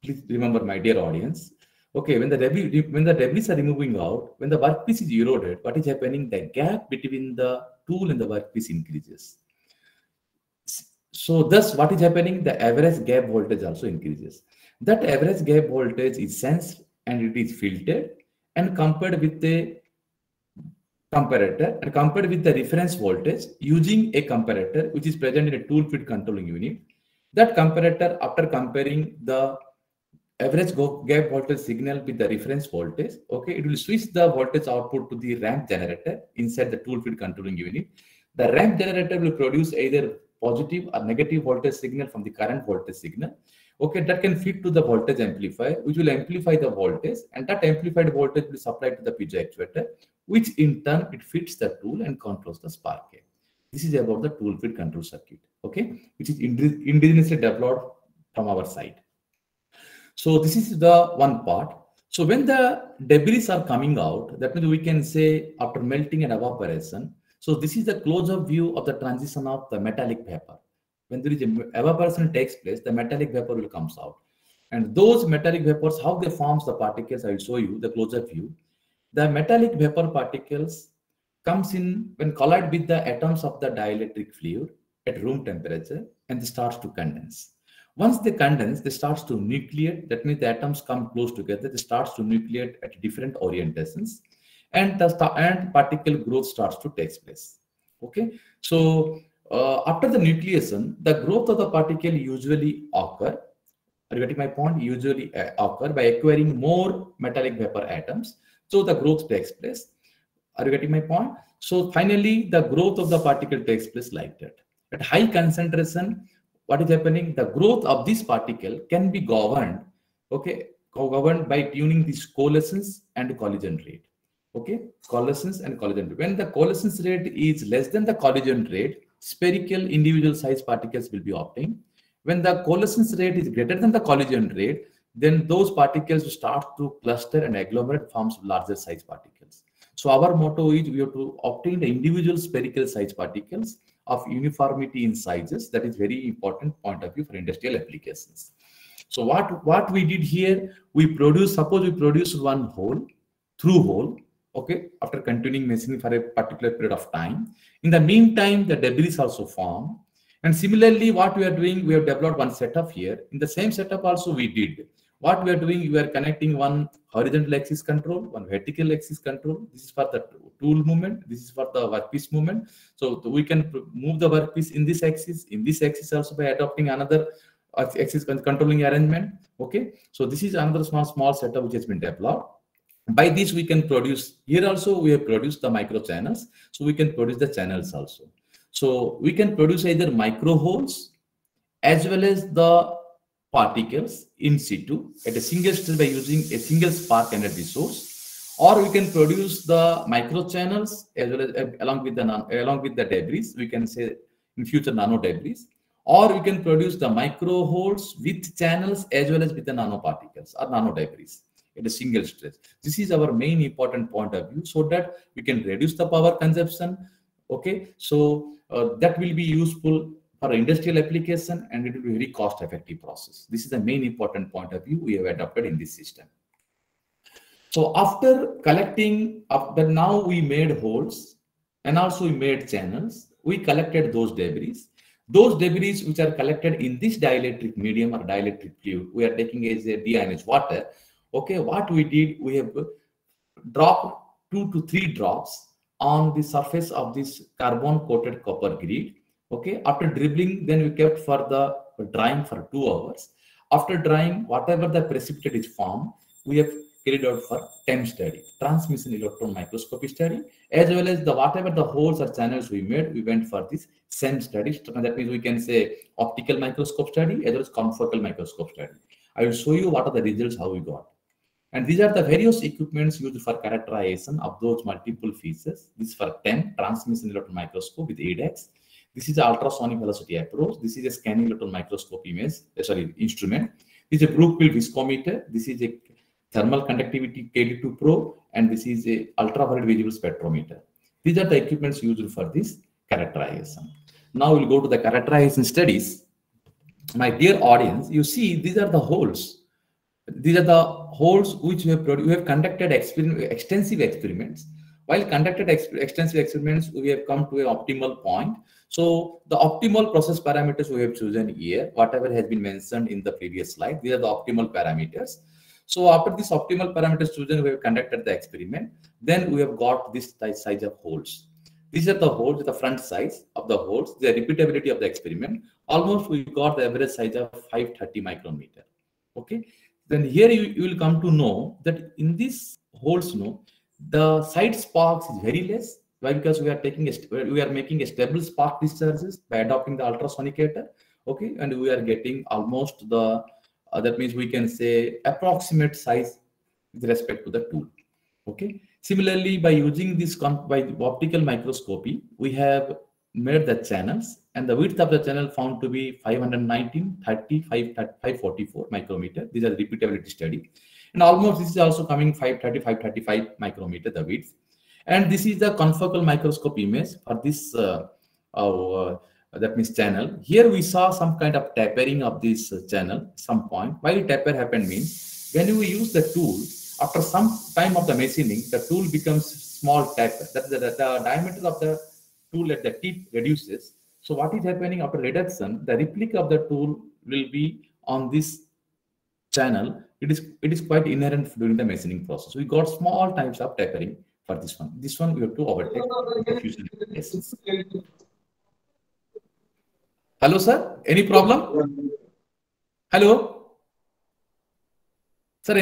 please remember, my dear audience. Okay, when the debris are removing out, when the workpiece is eroded, what is happening? The gap between the tool and the workpiece increases. So thus what is happening? The average gap voltage also increases. That average gap voltage is sensed and it is filtered and compared with the comparator and compared with the reference voltage using a comparator which is present in a tool feed controlling unit. That comparator, after comparing the average gap voltage signal with the reference voltage, okay, it will switch the voltage output to the ramp generator inside the tool feed controlling unit. The ramp generator will produce either positive or negative voltage signal from the current voltage signal. Okay, that can feed to the voltage amplifier, which will amplify the voltage, and that amplified voltage will supply to the Pidgeo actuator, which in turn it feeds the tool and controls the spark gap. This is about the tool feed control circuit, okay, which is indigenously developed from our side. So this is the one part. So when the debris are coming out, that means we can say after melting and evaporation. So this is the close-up view of the transition of the metallic vapor. When there is evaporation takes place, the metallic vapor will comes out. And those metallic vapors, how they forms the particles, I will show you the close-up view. The metallic vapor particles comes in when collide with the atoms of the dielectric fluid at room temperature, and they starts to condense. Once they condense, they starts to nucleate. That means the atoms come close together. They starts to nucleate at different orientations, and particle growth starts to take place. Okay, so after the nucleation, the growth of the particle usually occur. Are you getting my point? Usually occur by acquiring more metallic vapor atoms. So the growth takes place. Are you getting my point? So finally, the growth of the particle takes place like that. At high concentration, what is happening? The growth of this particle can be governed, okay, governed by tuning this coalescence and collision rate. Okay, coalescence and collision rate. When the coalescence rate is less than the collision rate, spherical individual size particles will be obtained. When the coalescence rate is greater than the collision rate, then those particles start to cluster and agglomerate, forms larger size particles. So our motto is we have to obtain the individual spherical size particles of uniformity in sizes. That is very important point of view for industrial applications. So what we did here, suppose we produce one hole, through hole, okay, after continuing machining for a particular period of time. In the meantime, the debris also form. And similarly, what we are doing, we have developed one setup here. In the same setup also we did. What we are doing, we are connecting one horizontal axis control, one vertical axis control. This is for the tool movement. This is for the workpiece movement. So we can move the workpiece in this axis also by adopting another axis controlling arrangement. Okay. So this is another small setup which has been developed. By this, we can produce, here also we have produced the micro channels. So we can produce the channels also. So we can produce either micro holes as well as the particles in situ at a single stage by using a single spark energy source, or we can produce the micro channels as well as along with the debris. We can say in future nano debris, or we can produce the micro holes with channels as well as with the nanoparticles or nano debris at a single stage. This is our main important point of view, so that we can reduce the power consumption. Okay, so that will be useful for industrial application, and it will be a very cost-effective process. This is the main important point of view we have adopted in this system. So after collecting, now we made holes and also we made channels. We collected those debris. Those debris which are collected in this dielectric medium or dielectric fluid, we are taking as a deionized water. Okay, what we did, we have dropped 2 to 3 drops on the surface of this carbon-coated copper grid. Okay, after dribbling, then we kept for the drying for 2 hours. After drying, whatever the precipitate is formed, we have carried out for TEM study, transmission electron microscopy study, as well as the whatever the holes or channels we made, we went for this SEM study. That means we can say optical microscope study as well as confocal microscope study. I will show you what are the results, how we got. And these are the various equipments used for characterization of those multiple features. This is for TEM, transmission electron microscope with ADAX. This is the ultrasonic velocity approach. This is a scanning electron microscope instrument. This is a Brookfield viscometer. This is a thermal conductivity KD2 probe, and this is a ultraviolet visible spectrometer. These are the equipments used for this characterization. Now we'll go to the characterization studies. My dear audience, you see these are the holes. These are the holes which we have conducted extensive experiments. While conducted extensive experiments, we have come to an optimal point. So the optimal process parameters we have chosen here, whatever has been mentioned in the previous slide, these are the optimal parameters. So after this optimal parameters chosen, we have conducted the experiment. Then we have got this size of holes. These are the holes, the front size of the holes, the repeatability of the experiment. Almost we got the average size of 530 micrometer. Okay. Then here you will come to know that in these holes, the side sparks is very less. Why? Because we are making a stable spark discharges by adopting the ultrasonicator. Okay, and we are getting almost the that means we can say approximate size with respect to the tool. Okay. Similarly, by using this by optical microscopy, we have made the channels, and the width of the channel found to be 519, 30, 544 micrometer. These are the repeatability study. And almost this is also coming 530, 535 micrometer, the width. And this is the confocal microscope image for this, that means channel. Here we saw some kind of tapering of this channel, some point. Why taper happened means, when we use the tool, after some time of the machining, the tool becomes small taper. That the diameter of the tool at the tip reduces. So what is happening after reduction, the replica of the tool will be on this channel. It is quite inherent during the machining process. We got small types of tapering for this one. This one we have to overtake diffusion cases. Hello, sir. Any problem? Hello, sir.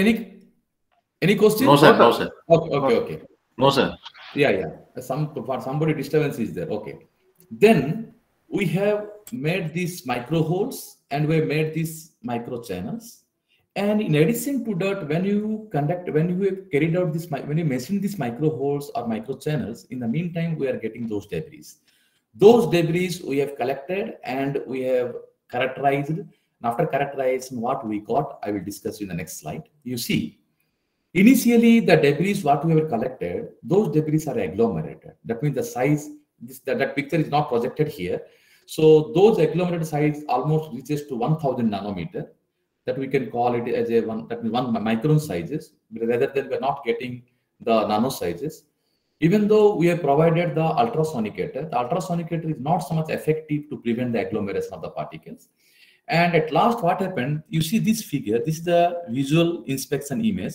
Any question? No, sir. No, sir. Okay. No, sir. Yeah. Somebody disturbance is there. Okay. Then we have made these micro holes and we have made these micro channels. And in addition to that, when you have carried out this, when you machine these micro holes or micro channels, in the meantime, we are getting those debris. Those debris we have collected and we have characterized. And after characterizing what we got, I will discuss in the next slide. You see, Initially, the debris what we have collected, those debris are agglomerated. That means the size, that picture is not projected here. So those agglomerated size almost reaches to 1000 nanometer. That we can call it as a one, that means 1 micron sizes, rather than we're not getting the nano sizes. Even though we have provided the ultrasonicator, the ultrasonicator is not so much effective to prevent the agglomeration of the particles. And at last, what happened? You see this figure. This is the visual inspection image.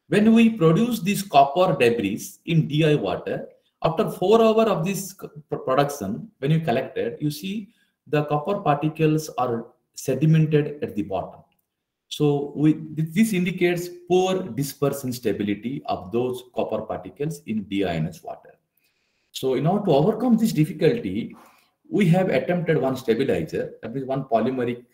When we produce this copper debris in DI water, after 4 hours of this production, when you collect it, you see the copper particles are sedimented at the bottom. So this indicates poor dispersion stability of those copper particles in DINS water. So in order to overcome this difficulty, we have attempted one stabilizer, that is one polymeric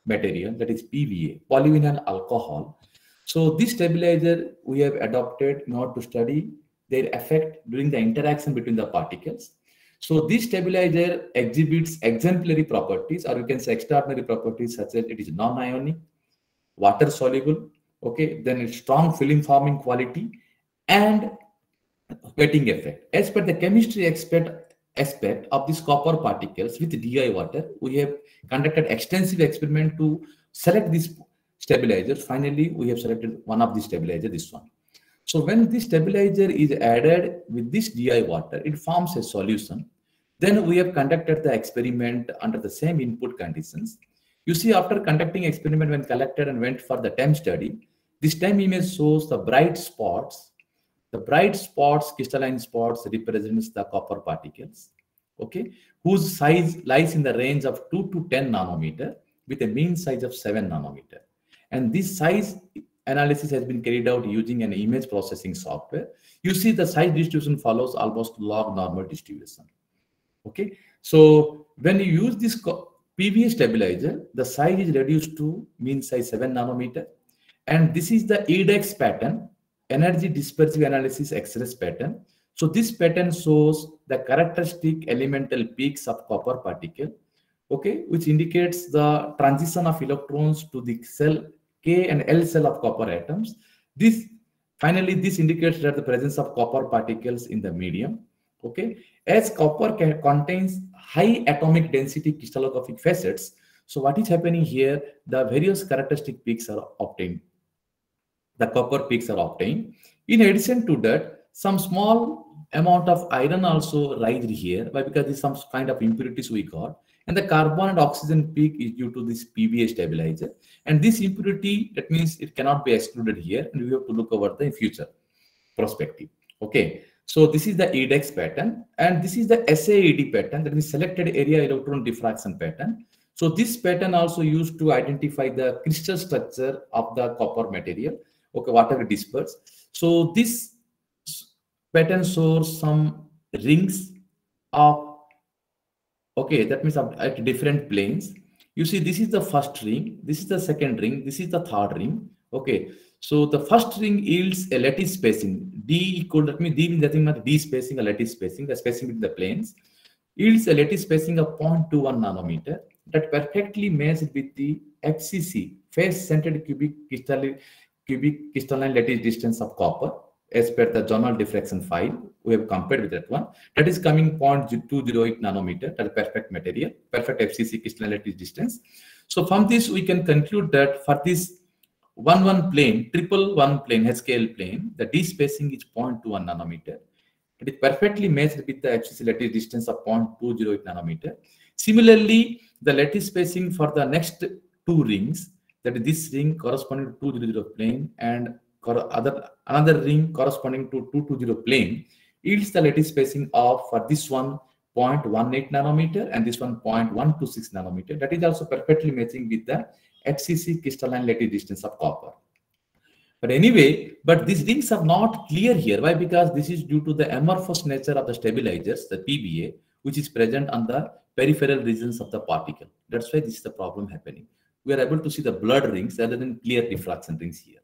material, that is PVA, polyvinyl alcohol. So this stabilizer we have adopted in order to study their effect during the interaction between the particles. So this stabilizer exhibits exemplary properties, or you can say extraordinary properties, such as it is non-ionic, water soluble, okay, then it's strong film forming quality and wetting effect. As per the chemistry aspect of these copper particles with DI water, we have conducted extensive experiment to select these stabilizers. Finally, we have selected one of the stabilizers, this one. So when this stabilizer is added with this DI water, it forms a solution. Then we have conducted the experiment under the same input conditions. You see, after conducting experiment when collected and went for the TEM study, this TEM image shows the bright spots. The bright spots, crystalline spots, represents the copper particles, okay, whose size lies in the range of 2 to 10 nanometer with a mean size of 7 nanometer. And this size analysis has been carried out using an image processing software. You see the size distribution follows almost log normal distribution. Okay, so when you use this PVA stabilizer, the size is reduced to mean size 7 nanometer. And this is the EDEX pattern, energy dispersive analysis X-ray pattern. So this pattern shows the characteristic elemental peaks of copper particle, okay, which indicates the transition of electrons to the cell K and L cell of copper atoms. This indicates that the presence of copper particles in the medium. Okay, as copper contains high atomic density crystallographic facets, so what is happening here? The various characteristic peaks are obtained. The copper peaks are obtained. In addition to that, some small amount of iron also rised here, because there's some kind of impurities we got. And the carbon and oxygen peak is due to this PVA stabilizer. And this impurity, that means it cannot be excluded here, and we have to look over the future perspective. Okay, so this is the EDEX pattern, and this is the SAED pattern, that means selected area electron diffraction pattern. So this pattern also used to identify the crystal structure of the copper material, okay, whatever dispersed. So this pattern shows some rings of, okay, that means at different planes. You see, this is the first ring, this is the second ring, this is the third ring. Okay, so the first ring yields a lattice spacing D equal, that means D means nothing but D spacing, a lattice spacing, the spacing between the planes, yields a lattice spacing of 0.21 nanometer that perfectly matches with the FCC, face-centered cubic crystalline lattice distance of copper, as per the journal diffraction file. We have compared with that one. That is coming 0.208 nanometer, that is perfect material, perfect FCC crystalline lattice distance. So from this, we can conclude that for this 1-1 plane, triple 1 plane, H-scale plane, the D spacing is 0.21 nanometer. It is perfectly matched with the FCC lattice distance of 0.208 nanometer. Similarly, the lattice spacing for the next 2 rings, that is this ring corresponding to 200 plane and another ring corresponding to 220 plane, yields the lattice spacing of, for this one, 0.18 nanometer and this one 0.126 nanometer. That is also perfectly matching with the HCC crystalline lattice distance of copper. But anyway, but these rings are not clear here. Why? Because this is due to the amorphous nature of the stabilizers, the PVA, which is present on the peripheral regions of the particle. That's why this is the problem happening. We are able to see the blurred rings rather than clear diffraction rings here.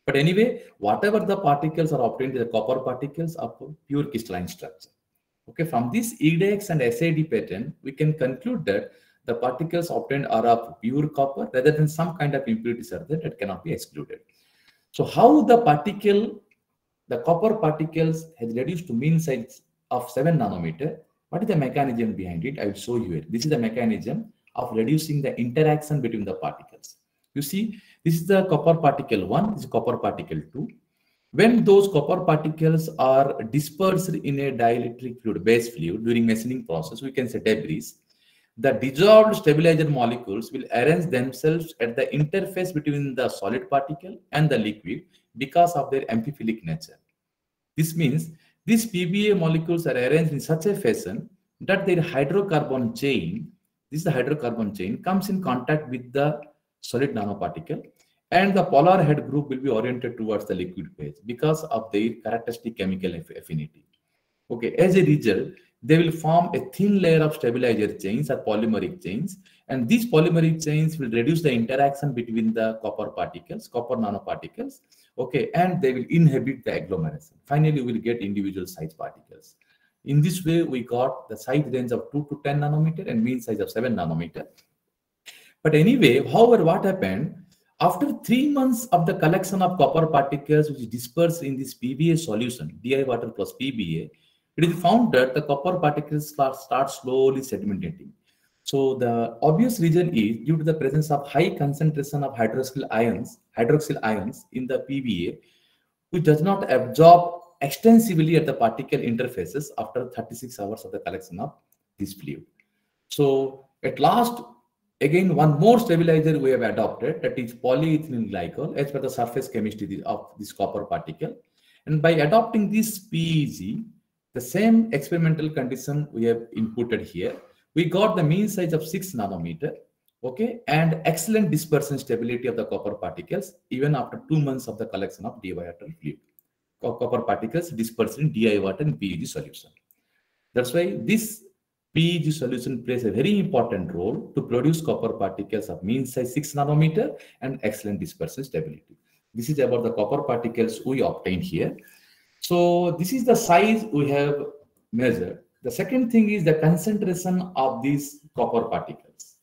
But anyway, whatever the particles are obtained, the copper particles of pure crystalline structure. Okay, from this EDEX and SAD pattern, we can conclude that the particles obtained are of pure copper rather than some kind of impurities are there that cannot be excluded. So how the copper particles has reduced to mean size of 7 nanometer. What is the mechanism behind it? I will show you it. This is the mechanism of reducing the interaction between the particles. You see, this is the copper particle 1, this is copper particle 2. When those copper particles are dispersed in a dielectric fluid, base fluid during machining process, we can say debris, the dissolved stabilizer molecules will arrange themselves at the interface between the solid particle and the liquid because of their amphiphilic nature. This means these PBA molecules are arranged in such a fashion that their hydrocarbon chain, this is the hydrocarbon chain, comes in contact with the solid nanoparticle, and the polar head group will be oriented towards the liquid phase because of their characteristic chemical affinity. Okay, as a result, they will form a thin layer of stabilizer chains or polymeric chains, and these polymeric chains will reduce the interaction between the copper particles, copper nanoparticles, okay, and they will inhibit the agglomeration. Finally, we will get individual size particles. In this way, we got the size range of 2 to 10 nanometer and mean size of 7 nanometer. But anyway, however, what happened? After 3 months of the collection of copper particles which is dispersed in this PBA solution, DI water plus PBA, it is found that the copper particles start slowly sedimentating. So the obvious reason is due to the presence of high concentration of hydroxyl ions in the PBA, which does not absorb extensively at the particle interfaces after 36 hours of the collection of this fluid. So at last, again, one more stabilizer we have adopted, that is polyethylene glycol, as per the surface chemistry of this copper particle. And by adopting this PEG, the same experimental condition we have inputted here, we got the mean size of 6 nanometer, okay, and excellent dispersion stability of the copper particles even after 2 months of the collection of DI water fluid. Copper particles dispersed in DI water and PEG solution. That's why this PEG solution plays a very important role to produce copper particles of mean size 6 nanometer and excellent dispersion stability. This is about the copper particles we obtained here. So this is the size we have measured. The second thing is the concentration of these copper particles.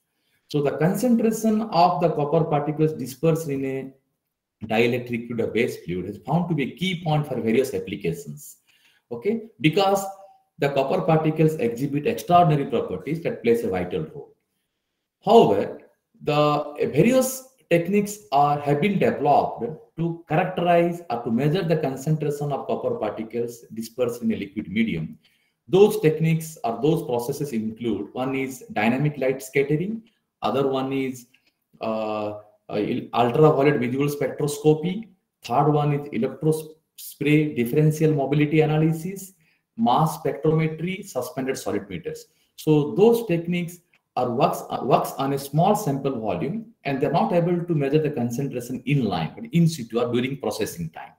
So the concentration of the copper particles dispersed in a dielectric fluid or base fluid is found to be a key point for various applications. Okay, because the copper particles exhibit extraordinary properties that plays a vital role. However, the various techniques have been developed to characterize or to measure the concentration of copper particles dispersed in a liquid medium. Those techniques or those processes include, one is dynamic light scattering, other one is ultraviolet visual spectroscopy, third one is electrospray differential mobility analysis, mass spectrometry, suspended solid meters. So those techniques are works on a small sample volume, and they're not able to measure the concentration in line, but in situ or during processing time.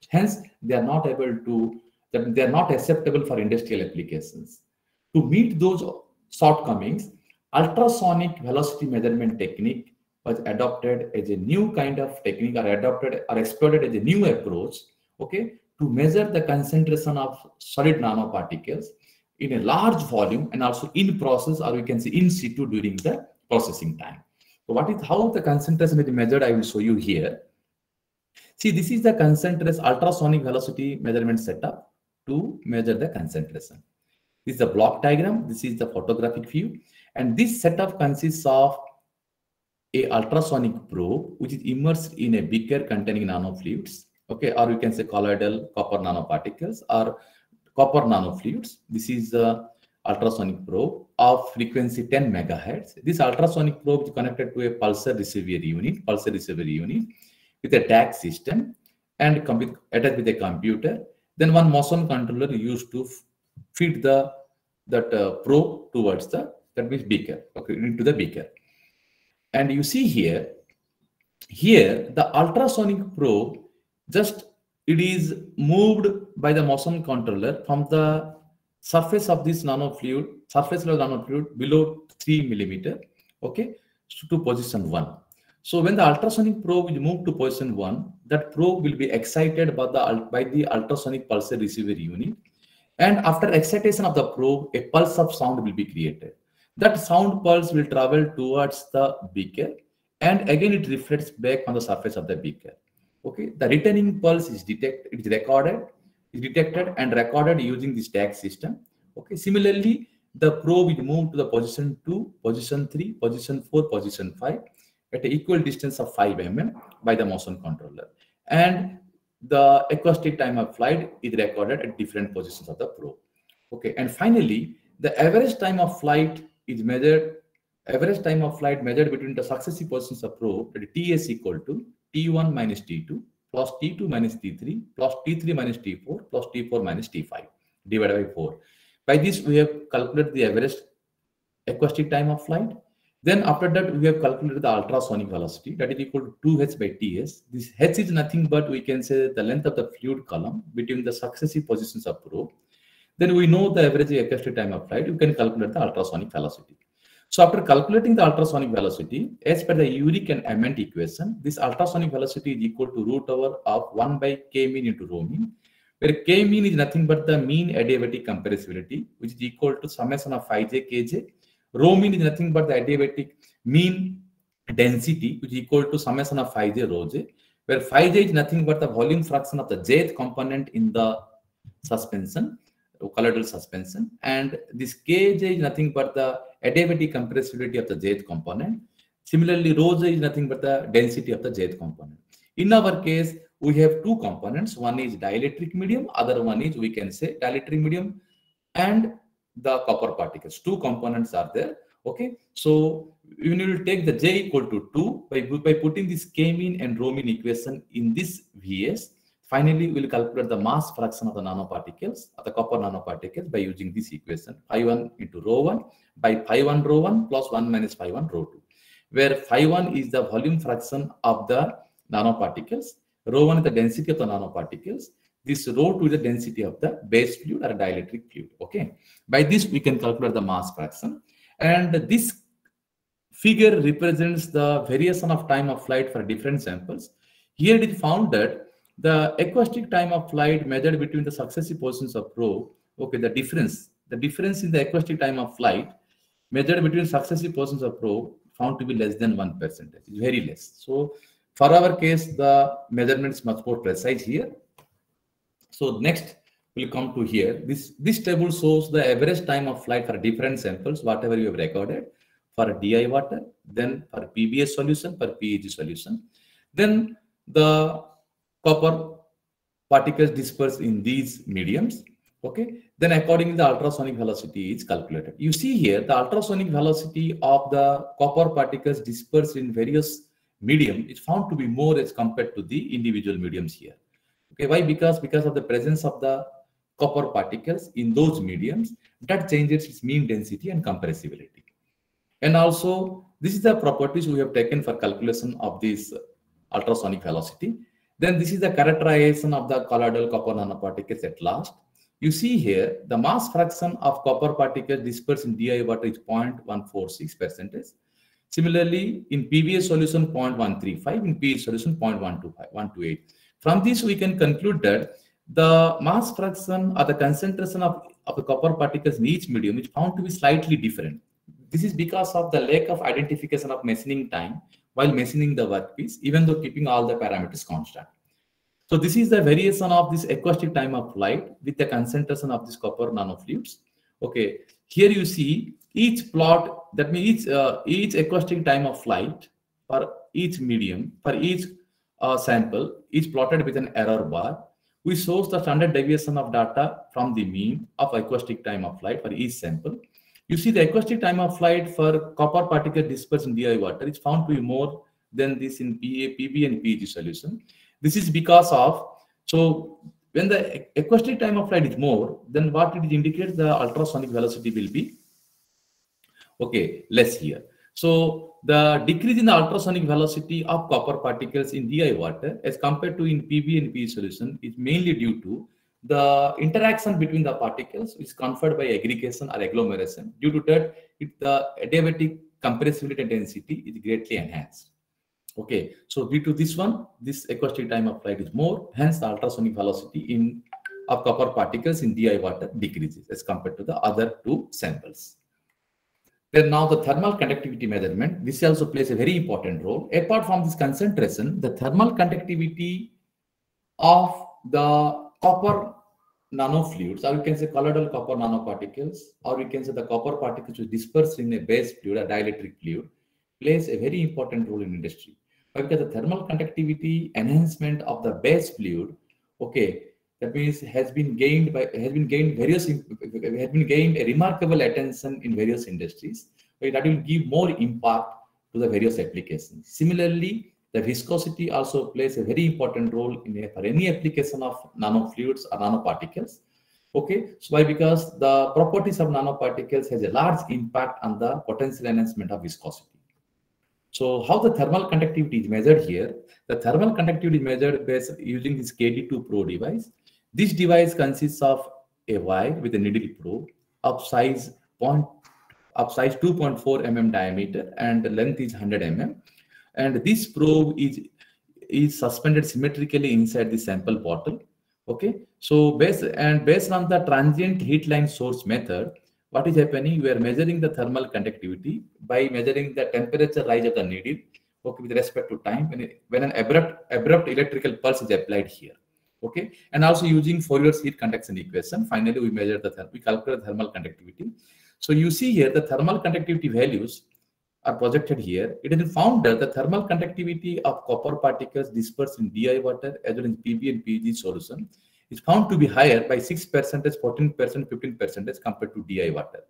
Hence, they are not acceptable for industrial applications. To meet those shortcomings, ultrasonic velocity measurement technique was adopted as a new kind of technique, or exploited as a new approach, okay, to measure the concentration of solid nanoparticles in a large volume and also in process, or we can say in situ during the processing time. So how the concentration is measured, I will show you here. See, this is the concentration ultrasonic velocity measurement setup to measure the concentration. This is the block diagram. This is the photographic view. And this setup consists of a ultrasonic probe, which is immersed in a beaker containing nanofluids, okay, or you can say colloidal copper nanoparticles or copper nanofluids. This is the ultrasonic probe of frequency 10 megahertz. This ultrasonic probe is connected to a pulsar receiver unit with a DAC system and attached with a computer. Then one motion controller used to feed that probe towards that means beaker, okay, into the beaker. And you see here the ultrasonic probe it is moved by the motion controller from the surface of this surface level nanofluid below 3 millimeter, okay, to position 1. So when the ultrasonic probe is moved to position 1, that probe will be excited by the ultrasonic pulsar receiver unit. And after excitation of the probe, a pulse of sound will be created. That sound pulse will travel towards the beaker, and again it reflects back on the surface of the beaker. Okay, the returning pulse is detected and recorded using this tag system. Okay, similarly, the probe is moved to the position 2, position 3, position 4, position 5 at an equal distance of 5 mm by the motion controller. And the acoustic time of flight is recorded at different positions of the probe. Okay, and finally, the average time of flight is measured. Average time of flight measured between the successive positions of probe, that TS equal to T1 minus T2 plus T2 minus T3 plus T3 minus T4 plus T4 minus T5 divided by 4. By this, we have calculated the average acoustic time of flight. Then after that, we have calculated the ultrasonic velocity, that is equal to 2h by Ts. This h is nothing but, we can say, the length of the fluid column between the successive positions of probe. Then we know the average acoustic time of flight. You can calculate the ultrasonic velocity. So after calculating the ultrasonic velocity, as per the Uric and Ament equation, this ultrasonic velocity is equal to root over of 1 by k mean into rho mean, where k mean is nothing but the mean adiabatic compressibility, which is equal to summation of phi j kj. Rho mean is nothing but the adiabatic mean density, which is equal to summation of phi j rho j, where phi j is nothing but the volume fraction of the jth component in the suspension, colloidal suspension, and this kj is nothing but the adiabatic compressibility of the jth component. Similarly, rho j is nothing but the density of the jth component. In our case, we have two components. One is dielectric medium, other one is, we can say, dielectric medium and the copper particles. Two components are there. Okay, so we will take the j equal to 2 by putting this k mean and rho mean equation in this Vs. Finally, we will calculate the mass fraction of the nanoparticles, of the copper nanoparticles, by using this equation, phi1 into rho 1 by phi1 rho 1 plus 1 minus phi1 rho 2, where phi1 is the volume fraction of the nanoparticles, rho 1 is the density of the nanoparticles, this rho 2 is the density of the base fluid or dielectric fluid. Okay, by this we can calculate the mass fraction, and this figure represents the variation of time of flight for different samples. Here it is found that the acoustic time of flight measured between the successive positions of probe, okay, the difference in the acoustic time of flight measured between successive positions of probe found to be less than 1%. It's very less. So for our case, the measurement is much more precise here. So next we'll come to here. This table shows the average time of flight for different samples, whatever you have recorded, for DI water, then for PBS solution, for PEG solution, then the copper particles dispersed in these mediums. Okay, then accordingly the ultrasonic velocity is calculated. You see here the ultrasonic velocity of the copper particles dispersed in various medium is found to be more as compared to the individual mediums here. Okay, why? Because of the presence of the copper particles in those mediums, that changes its mean density and compressibility. And also, this is the properties we have taken for calculation of this ultrasonic velocity. Then this is the characterization of the colloidal copper nanoparticles at last. You see here, the mass fraction of copper particles dispersed in DI water is 0.146%. Similarly, in PBS solution, 0.135, in PEG solution, 0.128. From this, we can conclude that the mass fraction or the concentration of the copper particles in each medium is found to be slightly different. This is because of the lack of identification of machining time while machining the workpiece, even though keeping all the parameters constant. So this is the variation of this acoustic time of flight with the concentration of this copper nanofluids. Okay, here you see each plot, that means each acoustic time of flight for each medium, for each sample, is plotted with an error bar. We source the standard deviation of data from the mean of acoustic time of flight for each sample. You see the acoustic time of flight for copper particle dispersed in DI water is found to be more than this in PA, PB and PEG solution. This is because of, so when the acoustic time of flight is more, then what it indicates, the ultrasonic velocity will be, okay, less here. So the decrease in the ultrasonic velocity of copper particles in DI water as compared to in PB and PE solution is mainly due to the interaction between the particles is conferred by aggregation or agglomeration. Due to that, the adiabatic compressibility and density is greatly enhanced. Okay, so due to this one, this acoustic time of flight is more, hence the ultrasonic velocity of copper particles in DI water decreases as compared to the other two samples. Then now the thermal conductivity measurement, this also plays a very important role. Apart from this concentration, the thermal conductivity of the copper nanofluids, or we can say colloidal copper nanoparticles, or we can say the copper particles which disperse in a base fluid, a dielectric fluid, plays a very important role in industry. Because the thermal conductivity enhancement of the base fluid, okay, that means has been gained a remarkable attention in various industries. That will give more impact to the various applications. Similarly, the viscosity also plays a very important role for any application of nanofluids or nanoparticles. Okay, so why? Because the properties of nanoparticles has a large impact on the potential enhancement of viscosity. So how the thermal conductivity is measured here? The thermal conductivity is measured based using this KD2 probe device. This device consists of a wire with a needle probe of size 2.4 mm diameter and the length is 100 mm. And this probe is suspended symmetrically inside the sample bottle. Okay, so based on the transient heat line source method, what is happening? We are measuring the thermal conductivity by measuring the temperature rise of the needle, okay, with respect to time when an abrupt electrical pulse is applied here. Okay, and also using Fourier's heat conduction equation, finally we calculate the thermal conductivity. So you see here the thermal conductivity values are projected here. It has been found that the thermal conductivity of copper particles dispersed in DI water as well as PB and PG solution is found to be higher by 6%, 14%, 15% compared to DI water.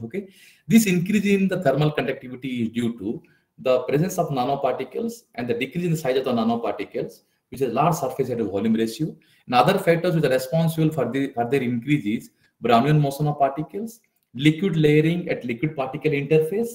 Okay, this increase in the thermal conductivity is due to the presence of nanoparticles and the decrease in the size of the nanoparticles, which is large surface area to volume ratio, and other factors which are responsible for their increase is Brownian motion of particles, liquid layering at liquid particle interface,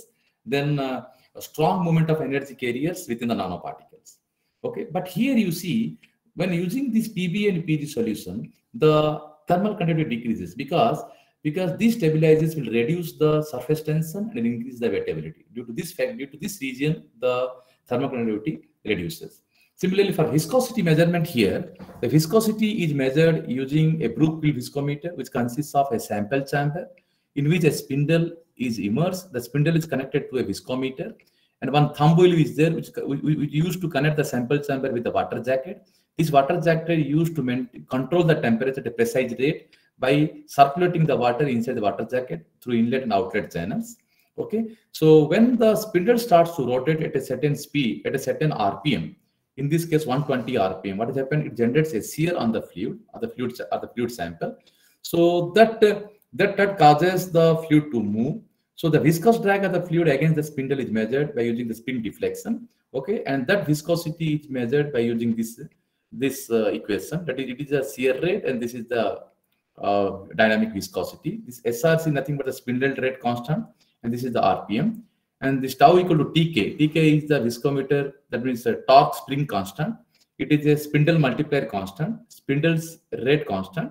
then a strong movement of energy carriers within the nanoparticles. Okay, but here you see when using this PB and PG solution, the thermal conductivity decreases because these stabilizers will reduce the surface tension and increase the wettability. Due to this fact, due to this region, the thermal conductivity reduces. Similarly, for viscosity measurement here, the viscosity is measured using a Brookfield viscometer, which consists of a sample chamber in which a spindle is immersed. The spindle is connected to a viscometer, and one thumb wheel is there, which we used to connect the sample chamber with the water jacket. This water jacket is used to control the temperature at a precise rate by circulating the water inside the water jacket through inlet and outlet channels. Okay, so when the spindle starts to rotate at a certain speed, at a certain RPM, in this case 120 RPM, what has happened? It generates a shear on the fluid or the fluid sample. So that causes the fluid to move. So the viscous drag of the fluid against the spindle is measured by using the spin deflection. Okay, and that viscosity is measured by using this equation. That is, it is a shear rate, and this is the dynamic viscosity. This SR is nothing but the spindle rate constant, and this is the RPM. And this tau equal to TK. TK is the viscometer, that means a torque spring constant. It is a spindle multiplier constant, spindle's rate constant.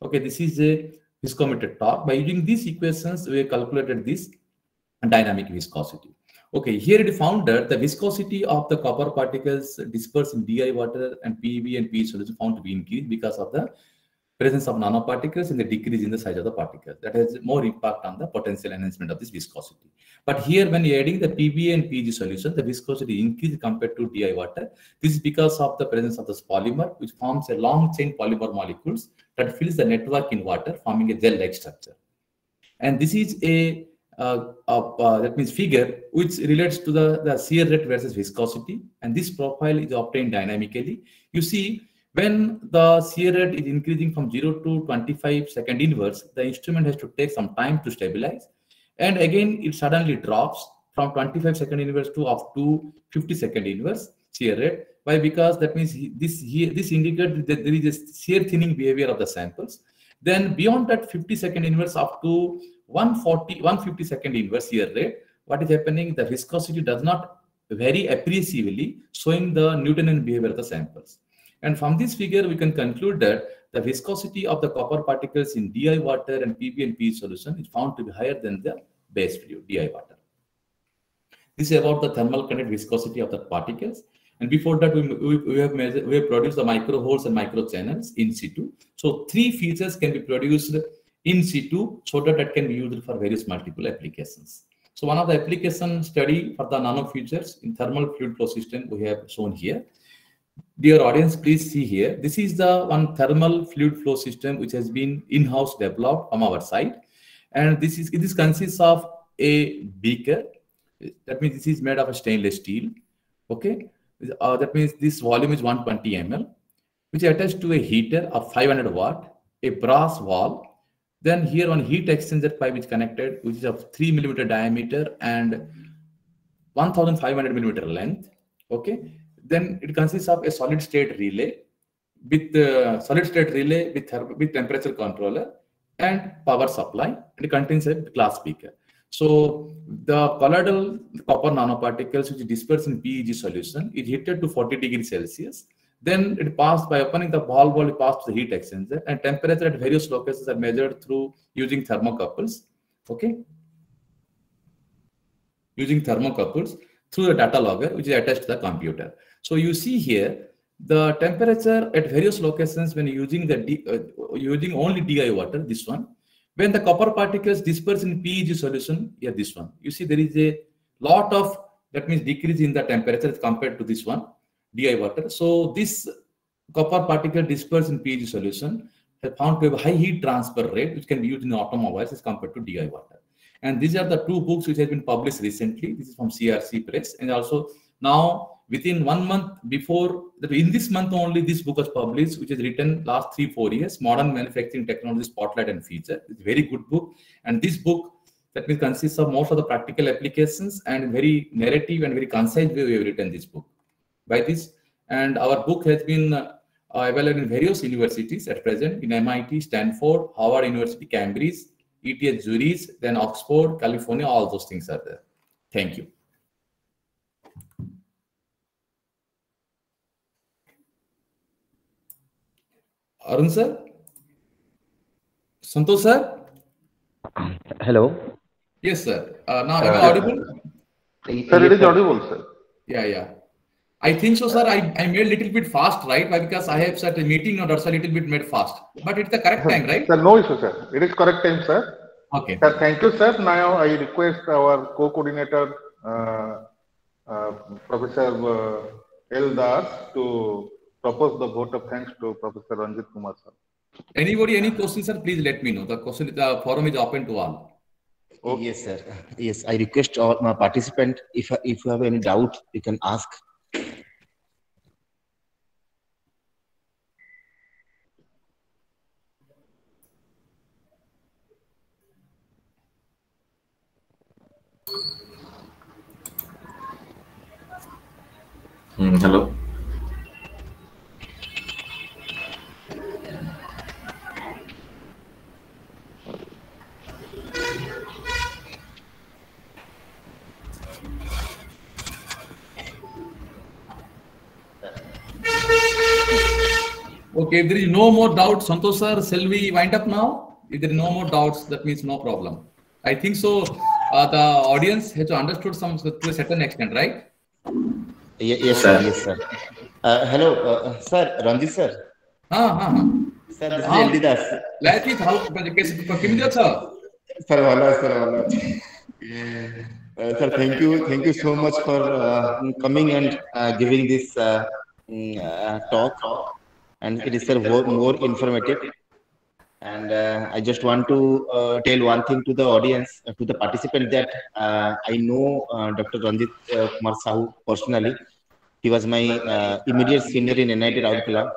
Okay, this is a viscometer torque. By using these equations, we have calculated this dynamic viscosity. Okay, here it is found that the viscosity of the copper particles dispersed in DI water and PB and PE solution found to be increased because of the presence of nanoparticles and the decrease in the size of the particles. That has more impact on the potential enhancement of this viscosity. But here, when you're adding the PB and PG solution, the viscosity increases compared to DI water. This is because of the presence of this polymer, which forms a long chain polymer molecules that fills the network in water, forming a gel-like structure. And this is that means figure which relates to the shear rate versus viscosity, and this profile is obtained dynamically. You see, when the shear rate is increasing from 0 to 25 second inverse, the instrument has to take some time to stabilize, and again it suddenly drops from 25 second inverse to up to 50 second inverse shear rate. Why? Because that means this indicates that there is a shear thinning behavior of the samples. Then beyond that 50 second inverse up to 150 second inverse shear rate, what is happening? The viscosity does not vary appreciably, showing the Newtonian behavior of the samples. And from this figure, we can conclude that the viscosity of the copper particles in DI water and PB and PE solution is found to be higher than the base fluid, DI water. This is about the thermal conductivity viscosity of the particles. And before that, we have produced the micro holes and micro channels in situ. So 3 features can be produced in situ so that can be used for various multiple applications. So one of the application study for the nano features in thermal fluid flow system we have shown here. Dear audience, please see here. This is the one thermal fluid flow system which has been in-house developed from our side, and this consists of a beaker. That means this is made of a stainless steel. Okay, that means this volume is 120 ml, which is attached to a heater of 500 watt, a brass valve. Then here one heat exchanger pipe is connected, which is of 3 millimeter diameter and 1500 millimeter length. Okay. Then it consists of a solid state relay with temperature controller and power supply, and it contains a glass beaker. So the colloidal copper nanoparticles which is dispersed in PEG solution is heated to 40 degrees Celsius. Then it passed by opening the valve, it passed to the heat exchanger, and temperature at various locations are measured through using thermocouples. Okay, using thermocouples through the data logger which is attached to the computer. So you see here the temperature at various locations when using using only DI water, this one. When the copper particles disperse in PEG solution, yeah, this one. You see there is a lot of, that means decrease in the temperature as compared to this one, DI water. So this copper particle dispersed in PEG solution has found to have a high heat transfer rate, which can be used in automobiles as compared to DI water. And these are the two books which have been published recently. This is from CRC Press, and also now within 1 month before, in this month only, this book was published, which is written last 3-4 years, Modern Manufacturing Technology Spotlight and Feature. It's a very good book. And this book, that means, consists of most of the practical applications and very narrative and very concise way we have written this book by this. And our book has been evaluated in various universities at present, in MIT, Stanford, Harvard University, Cambridge, ETH Zurich, then Oxford, California, all those things are there. Thank you. Arun sir? Santosh sir? Hello. Yes, sir. Now, am I audible? Sir, it is audible, sir. Yeah. I think so, sir. I made a little bit fast, right? Because I have set a meeting now, that's a little bit made fast. But it's the correct time, right? Sir, no issue, sir. It is correct time, sir. Okay. Sir, thank you, sir. Now I request our co-coordinator, Professor L. Das, to propose the vote of thanks to Professor Ranjit Kumar, sir. Anybody, any questions, sir? Please let me know. The forum is open to all. Okay. Yes, sir. Yes, I request all my participants, if you have any doubt, you can ask. Hello. Okay, if there is no more doubt, Santosh sir, shall we wind up now? If there is no more doubts, that means no problem. I think so. The audience has understood some to a certain extent, right? Yes, sir. Yes, sir. Hello, sir, Ranjit sir. Sir, this is LD Das. Let's see how sir. Sir, wala. Sir, thank you so much for coming and giving this talk, and it is, sir, more informative. And I just want to tell one thing to the audience, to the participant, that I know Dr. Ranjit Kumar Sahu personally. He was my immediate senior in NIT Rourkela.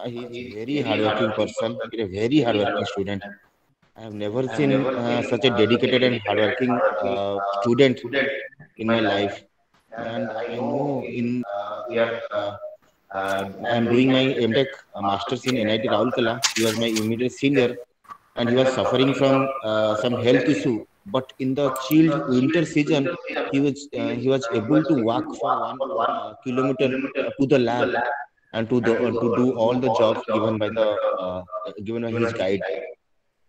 He is a very hardworking person, a very hardworking student. I have never seen such a dedicated and hardworking student in my life. And I know I am doing my MTech Masters in NIT Rourkela. He was my immediate senior, and he was suffering from some health issue. But in the chilled winter season, he was able to walk for 1 kilometer to the lab and to do all the jobs given by his guide.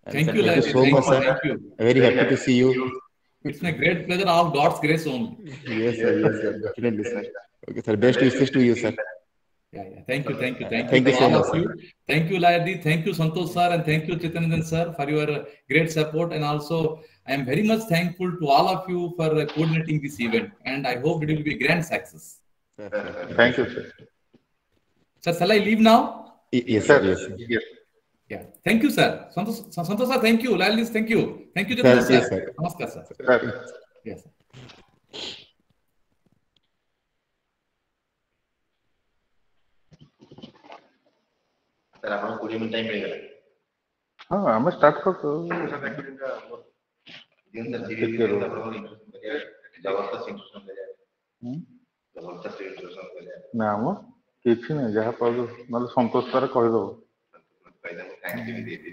And Thank sir, you, thank you so much, sir. Thank you. Very happy to see you. It's my great pleasure of God's grace only. Yes, sir. Definitely, sir. Okay, sir. Best wishes to you, sir. Yeah. Thank you Thank you to so all much, of sir. you. Thank you, Layadi. Thank you, Santosh sir, and thank you, Chitanandan sir, for your great support. And also, I am very much thankful to all of you for coordinating this event. And I hope it will be a grand success. Thank you, sir. Sir, shall I leave now? Yes, sir. Yes, sir. Yes. Yeah. Thank you, sir. Santosh sir, thank you. Layadi, thank you. Thank you, Sir, Chitanandan yes, sir. sir. Namaskar, sir. Sir. Yes, sir. ତାହେଲେ ଆପଣ 20 minute time ମିଳିଗଲା ହଁ ଆମେ start କରିଦେବୁ। ଜବରଦସ୍ତ introduction କରିବା ଜବରଦସ୍ତ introduction କରିବା ନା ମ କିଛି ନାହିଁ ଯାହା ପାଉଛୁ ନହେଲେ ସନ୍ତୋଷ ସାର୍ କହିଦେବୁ। କହିଦେବୁ ଥ୍ୟାଙ୍କ୍ ୟୁ ବି ଦେଇଦେବି